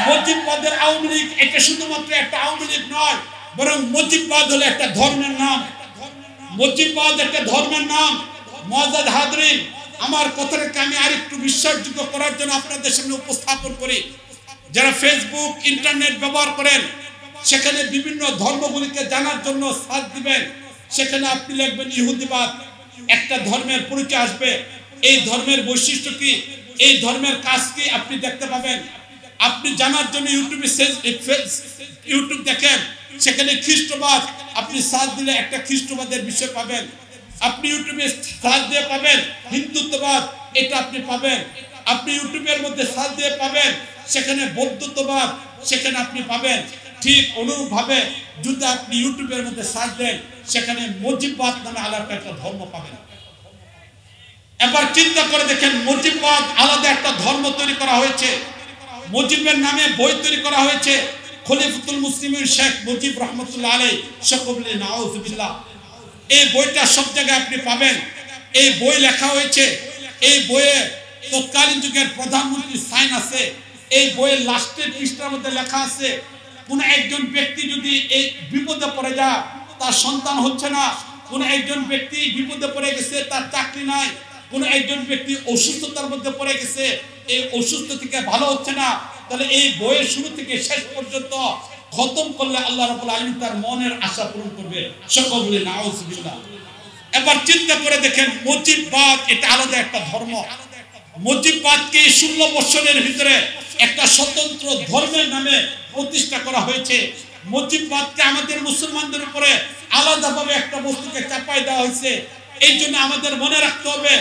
Speaker 2: মুজিববাদের আওয়ামী লীগ এটা শুধুমাত্র একটা আওয়ামী লীগ নয়, বরং মুজিববাদ হলো একটা ধর্মের নাম। মুজিববাদ একটা ধর্মের নাম। মুআজ্জাজ হাজরিন, আমার কথাটাকে আমি আরেকটু বিশ্বাসযোগ্য করার জন্য আপনাদের সামনে উপস্থাপন করি। যারা ফেসবুক ইন্টারনেট ব্যবহার করেন, সেখানে বিভিন্ন ধর্মগুলিকে জানার জন্য সার্চ দিবেন, সেখানে আপনি লিখবেন ইহুদিবাদ, একটা ধর্মের পরিচয় আসবে। এই ধর্মের বৈশিষ্ট্য কি, এই ধর্মের কাজ কি আপনি দেখতে পাবেন। আপনি জানার জন্য ইউটিউব দেখেন, সেখানে খ্রিস্টবাদ আপনি সার্চ দিলে একটা খ্রিস্টবাদের বিষয় পাবেন। আপনি ইউটিউবে সার্চ দিয়ে পাবেন হিন্দুত্ববাদ, এটা আপনি পাবেন। আপনি ইউটিউবের মধ্যে সার্চ দিয়ে পাবেন সেখানে বৌদ্ধত্ববাদ, সেখানে আপনি পাবেন। ঠিক অনুরূপভাবে যদি আপনি ইউটিউবের মধ্যে সার্চ দেন, সেখানে মুজিববাদ নামে আলাদা একটা ধর্ম পাবেন। এবার চিন্তা করে দেখেন, মুজিববাদ আলাদা একটা ধর্ম তৈরি করা হয়েছে, মুজিবের নামে বই তৈরি করা হয়েছে। খলিফাতুল মুসলিমিন শেখ মুজিব রহমতুল্লাহ আলাইহি সকবলি নাউযুবিল্লাহ, এই বইটা সব জায়গায় আপনি পাবেন। এই বই লেখা হয়েছে, এই বইয়ে তৎকালীন যুগের প্রধানমন্ত্রীর সাইন আছে। এই বইয়ের লাস্টের পৃষ্ঠার মধ্যে লেখা আছে, কোন একজন ব্যক্তি যদি এই বিপদে পড়ে যায়, তার সন্তান হচ্ছে না, কোন একজন ব্যক্তি বিপদে পড়ে গেছে, তার চাকরি নাই, কোন একজন ব্যক্তি অসুস্থতার মধ্যে পড়ে গেছে, এই অসুস্থ থেকে ভালো হচ্ছে না, তাহলে এই বইয়ের শুরু থেকে শেষ পর্যন্ত খতম করলে আল্লাহ রাব্বুল আলামিন তার মনের আশা পূরণ করবে। সকলে নাউযুবিল্লাহ। এবার চিন্তা করে দেখেন, মুজিববাদ এটা আলাদা একটা ধর্ম। মুজিববাদকে 16 বছরের ভিতরে একটা স্বতন্ত্র ধর্মের নামে প্রতিষ্ঠা করা হয়েছে। মুজিববাদকে আমাদের মুসলমানদের উপরে আলাদাভাবে একটা বস্তুকে চাপাই দেওয়া হয়েছে। এই জন্য আমাদের মনে রাখতে হবে,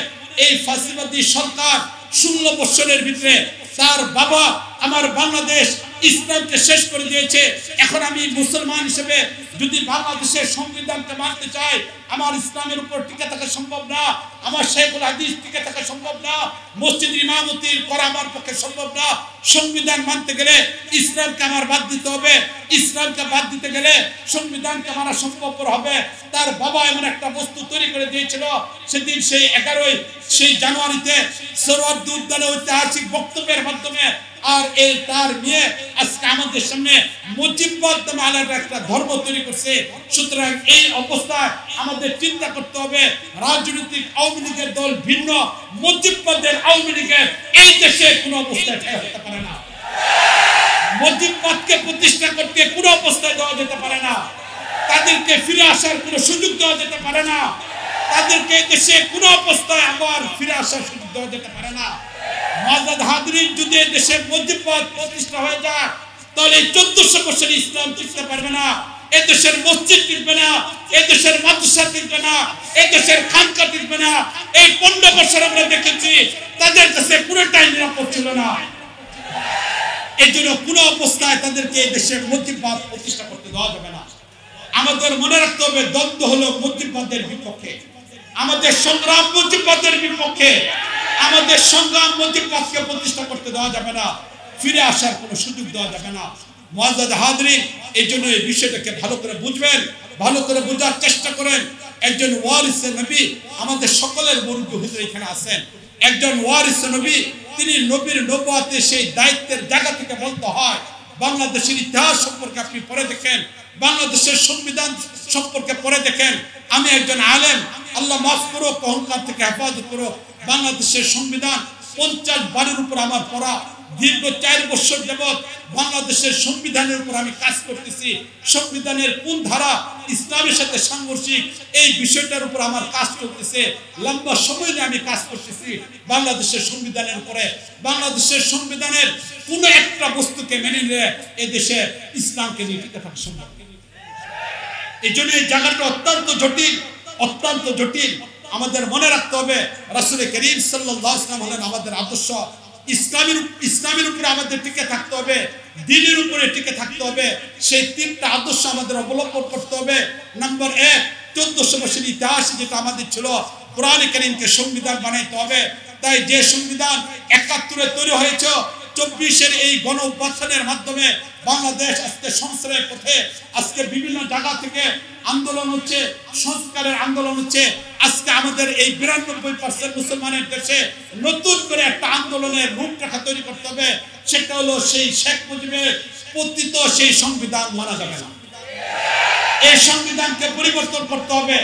Speaker 2: এই ফাসিবাদী সরকার 16 বছরের ভিতরে তার বাবা আমার বাংলাদেশ ইসলামকে শেষ করে দিয়েছে। এখন আমি মুসলমান হিসেবে যদি বাংলাদেশের সংবিধানকে মানতে চাই, আমার ইসলামের উপর টিকে থাকা সম্ভব না, আমার শেখুল হাদিস টিকে থাকা সম্ভব না, মসজিদ ইমামতি করা আমার পক্ষে সম্ভব না। সংবিধান মানতে গেলে ইসলামকে আমার বাদ দিতে হবে, ইসলামকে বাদ দিতে গেলে সংবিধানকে মানা সম্ভবপর হবে। তার বাবা এমন একটা বস্তু তৈরি করে দিয়েছিল, সেদিন সেই 11 জানুয়ারিতে সোহরাওয়ার্দী উদ্যানে ঐতিহাসিক বক্তব্যের মাধ্যমে আর এই তার নিয়ে আজকে আমাদের সামনে মুজিববাদ নামে আলাদা একটা ধর্ম তৈরি করছে। সুতরাং এই অবস্থায় আমাদের চিন্তা করতে হবে, রাজনৈতিক আওয়ামী লীগের দল ভিন্ন, মুজিববাদের আওয়ামী লীগের এই দেশে কোনো অবস্থায় ঠাঁই হতে পারে না। মুজিববাদকে প্রতিষ্ঠা করতে কোনো অবস্থায় দেওয়া যেতে পারে না, তাদেরকে ফিরে আসার কোনো সুযোগ দেওয়া যেতে পারে না, তাদেরকে দেশে কোনো অবস্থায় আবার ফিরে আসার সুযোগ দেওয়া যেতে পারে না। মুআজ্জাজ হাজরিন, যদি দেশে মুজিববাদ প্রতিষ্ঠা হয়ে যায়, তাহলে 1400 বছর ইসলাম টিকতে পারবে না। এই দেশের মসজিদ টিকবে না, এই দেশের মাদ্রাসা টিকবে না, এই দেশের খানকা টিকবে না। এই 15 বছর আমরা দেখেছি তাদের কাছে পুরোটাই নিরাপদ ছিল না। এই জন্য কোনো অবস্থায় তাদেরকে এই দেশের মুজিববাদ প্রতিষ্ঠা করতে দেওয়া যাবে না। আমাদের মনে রাখতে হবে, দ্বন্দ্ব হলো মুজিববাদের বিপক্ষে, আমাদের সংগ্রাম মুজিববাদের বিপক্ষে, আমাদের সংগ্রাম মুজিববাদকে প্রতিষ্ঠা করতে দেওয়া যাবে না, ফিরে আসার কোনো সুযোগ দেওয়া যাবে না। মুআজ্জাজ হাজরিন, এই জন্য এই বিষয়টাকে ভালো করে বুঝবেন, ভালো করে বোঝার চেষ্টা করেন। একজন ওয়ারিসে নবী আমাদের সকলের মুরব্বি হুজুর এখানে আছেন, একজন ওয়ারিসে নবী, তিনি নবীর নবুয়াতে সেই দায়িত্বের জায়গা থেকে বলতে হয়। বাংলাদেশের ইতিহাস সম্পর্কে আপনি পড়ে দেখেন, বাংলাদেশের সংবিধান সম্পর্কে পড়ে দেখেন। আমি একজন আলেম, আল্লাহ মাফ করুক, অহংকার থেকে হেফাজত করুক, বাংলাদেশের সংবিধান 50 বারের উপর আমার পড়া, দীর্ঘ 4 বছর যাবত বাংলাদেশের সংবিধানের উপর আমি কাজ করতেছি। সংবিধানের কোন ধারা ইসলামের সাথে সাংঘর্ষিক এই বিষয়টার উপর আমার কাজ চলতেছে। লম্বা সময় নিয়ে আমি কাজ করতেছি বাংলাদেশের সংবিধানের উপরে। বাংলাদেশের সংবিধানের কোন একটা বস্তুকে মেনে নিলে এই দেশে ইসলামকে নিয়ে টিকে থাকা সম্ভব। এই জন্য এই জায়গাটা অত্যন্ত জটিল, অত্যন্ত জটিল। আমাদের মনে রাখতে হবে রাসূল করিম সাল্লাল্লাহু আলাইহি ওয়াসাল্লাম হলেন আমাদের আদর্শ। ইসলামের উপরে আমাদের টিকে থাকতে হবে, দ্বীনের উপরে টিকে থাকতে হবে। সেই 3টা আদর্শ আমাদের অবলম্বন করতে হবে। নাম্বার 1, 1400 বছরের ইতিহাস যেটা আমাদের ছিল, কোরআন কারীমকে সংবিধান বানাইতে হবে। তাই যে সংবিধান 71-এ তৈরি হয়েছে, 24-এর এই গণ অভ্যুত্থানের মাধ্যমে বাংলাদেশ আজকে সংস্কারের পথে, আজকে বিভিন্ন জায়গা থেকে আন্দোলন হচ্ছে, সংস্কারের আন্দোলন হচ্ছে। আজকে আমাদের এই 92% মুসলমানের দেশে নতুন করে একটা আন্দোলনের রূপরেখা তৈরি করতে হবে। সেটা হলো সেই শেখ মুজিবের পতিত সেই সংবিধান মানা যাবে না। এই সংবিধানকে পরিবর্তন করতে হবে।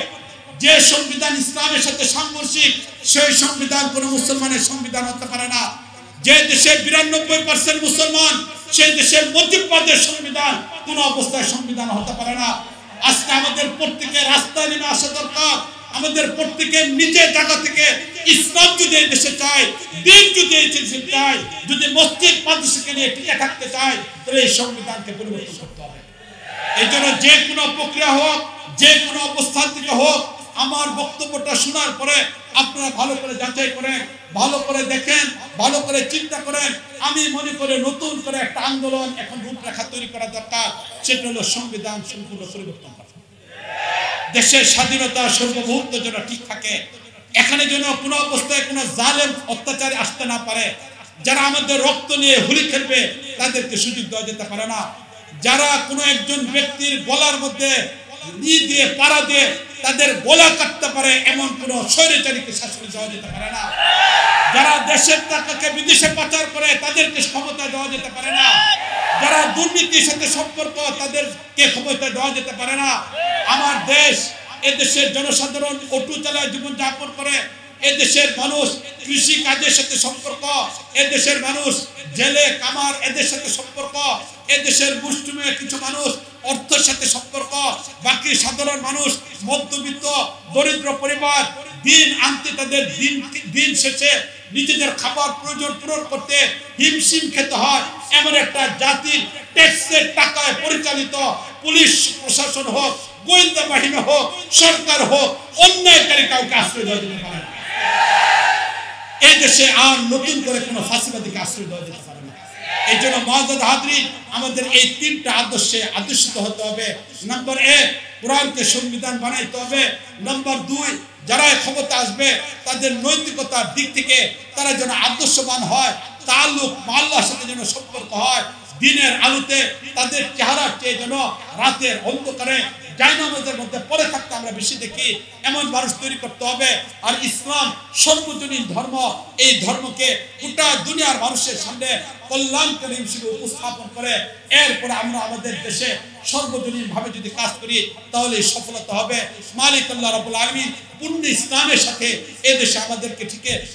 Speaker 2: যে সংবিধান ইসলামের সাথে সাংঘর্ষিক সেই সংবিধান কোনো মুসলমানের সংবিধান হতে পারে না। যে দেশে 92% মুসলমান সেই দেশের মধ্যপ্রদেশ সংবিধান কোন অবস্থায় সংবিধান হতে পারে না। আজকে আমাদের প্রত্যেকের রাস্তায় নেমে আসা দরকার। আমাদের প্রত্যেকের নিজের জায়গা থেকে ইসলাম যদি এই দেশে চায়, দিন যদি এই দেশে চায়, যদি মসজিদ মাদ্রাসাকে নিয়ে টিকে থাকতে চায়, তাহলে এই সংবিধানকে পরিবর্তন করতে হবে। এই জন্য যে কোনো প্রক্রিয়া হোক, যে কোনো অবস্থান থেকে হোক, আমার বক্তব্যটা শোনার পরে আপনারা ভালো করে যাচাই করেন, ভালো করে দেখেন, ভালো করে চিন্তা করেন। আমি মনে করি নতুন করে একটা আন্দোলন এখন রূপরেখা তৈরি করা দরকার। সেটা হলো সংবিধান সম্পূর্ণ পরিবর্তন করা। দেশের স্বাধীনতা সার্বভৌমত্ব যেন ঠিক থাকে, এখানে যেন কোনো অবস্থায় কোনো জালেম অত্যাচারে আসতে না পারে। যারা আমাদের রক্ত নিয়ে হুলি খেলবে তাদেরকে সুযোগ দেওয়া যেতে পারে না। যারা কোনো একজন ব্যক্তির গলার মধ্যে নি দিয়ে পাড়া দিয়ে তাদের গলা কাটতে পারে এমন কোনো স্বৈরাচারীকে শাসন দেওয়া যেতে পারে না। যারা দেশের টাকাকে বিদেশে পাচার করে তাদেরকে ক্ষমতা দেওয়া যেতে পারে না। যারা দুর্নীতির সাথে সম্পর্ক তাদেরকে ক্ষমতা দেওয়া যেতে পারে না। আমার দেশ, এদেশের জনসাধারণ অটো চালায় জীবনযাপন করে। এদেশের মানুষ কৃষি কাজের সাথে সম্পর্ক, এদেশের মানুষ জেলে কামার এদের সাথে সম্পর্ক, এদেশের মুসলিমে কিছু মানুষ অর্থের সাথে সম্পর্ক, বাকি সাধারণ মানুষ মধ্যবিত্ত দরিদ্র পরিবার দিন আনতে তাদের দিন শেষে নিজেদের খাবার প্রয়োজন পূরণ করতে হিমশিম খেতে হয়। এমন একটা জাতির ট্যাক্সের টাকায় পরিচালিত পুলিশ প্রশাসন হোক, গোয়েন্দা বাহিনী হোক, সরকার হোক, অন্যায়কারী কাউকে আশ্রয় দেওয়া যেতে পারে না। এই দেশে আর নতুন করে কোনো ফাঁসিবাদীকে আশ্রয় দেওয়া যেতে পারে না। এই জন্য মুআজ্জাজ হাজরিন, আমাদের এই 3টা আদর্শে আদর্শিত হতে হবে। নাম্বার 1, কোরআনকে সংবিধান বানাইতে হবে। নাম্বার 2, যারা ক্ষমতা আসবে তাদের নৈতিকতার দিক থেকে তারা যেন আদর্শবান হয়, তাল্লুক আল্লাহর সাথে যেন সম্পর্ক হয়। দিনের আলোতে তাদের চেহারা চেয়ে যেন রাতের অন্ধকারে জায়নামাজের মধ্যে পড়ে থাকতে আমরা বেশি দেখি, এমন মানুষ তৈরি করতে হবে। আর ইসলাম সর্বজনীন ধর্ম, এই ধর্মকে গোটা দুনিয়ার মানুষের সামনে কল্যাণকারী হিসেবে উপস্থাপন করে এরপরে আমরা আমাদের দেশে সর্বজনীন ভাবে যদি কাজ করি তাহলে সফলতা হবে। মালিক আল্লাহ রাব্বুল আলামিন পূর্ণ ইসলামের সাথে এই দেশে আমাদেরকে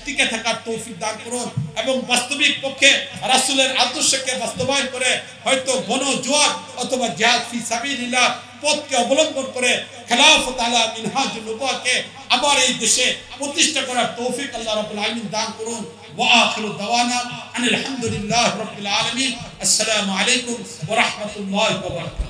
Speaker 2: টিকে থাকার তৌফিক দান করুন এবং বাস্তবিক পক্ষে রাসূলের আদর্শকে বাস্তবায়ন করে হয়তো গণজোয়ার অথবা জিহাদ ফি সাবিলিল্লাহ পথকে অবলম্বন করে খেলাফত আলা মিনহাজুন নবুওয়াকে আবার এই দেশে প্রতিষ্ঠা করার তৌফিক আল্লাহ রাব্বুল আলামিন দান করুন। ওয়া আখিরু দাওয়ানা আনিল হামদুলিল্লাহি রাব্বিল আলামিন। আসসালামু আলাইকুম ওয়া রাহমাতুল্লাহি ওয়া বারাকাতুহু।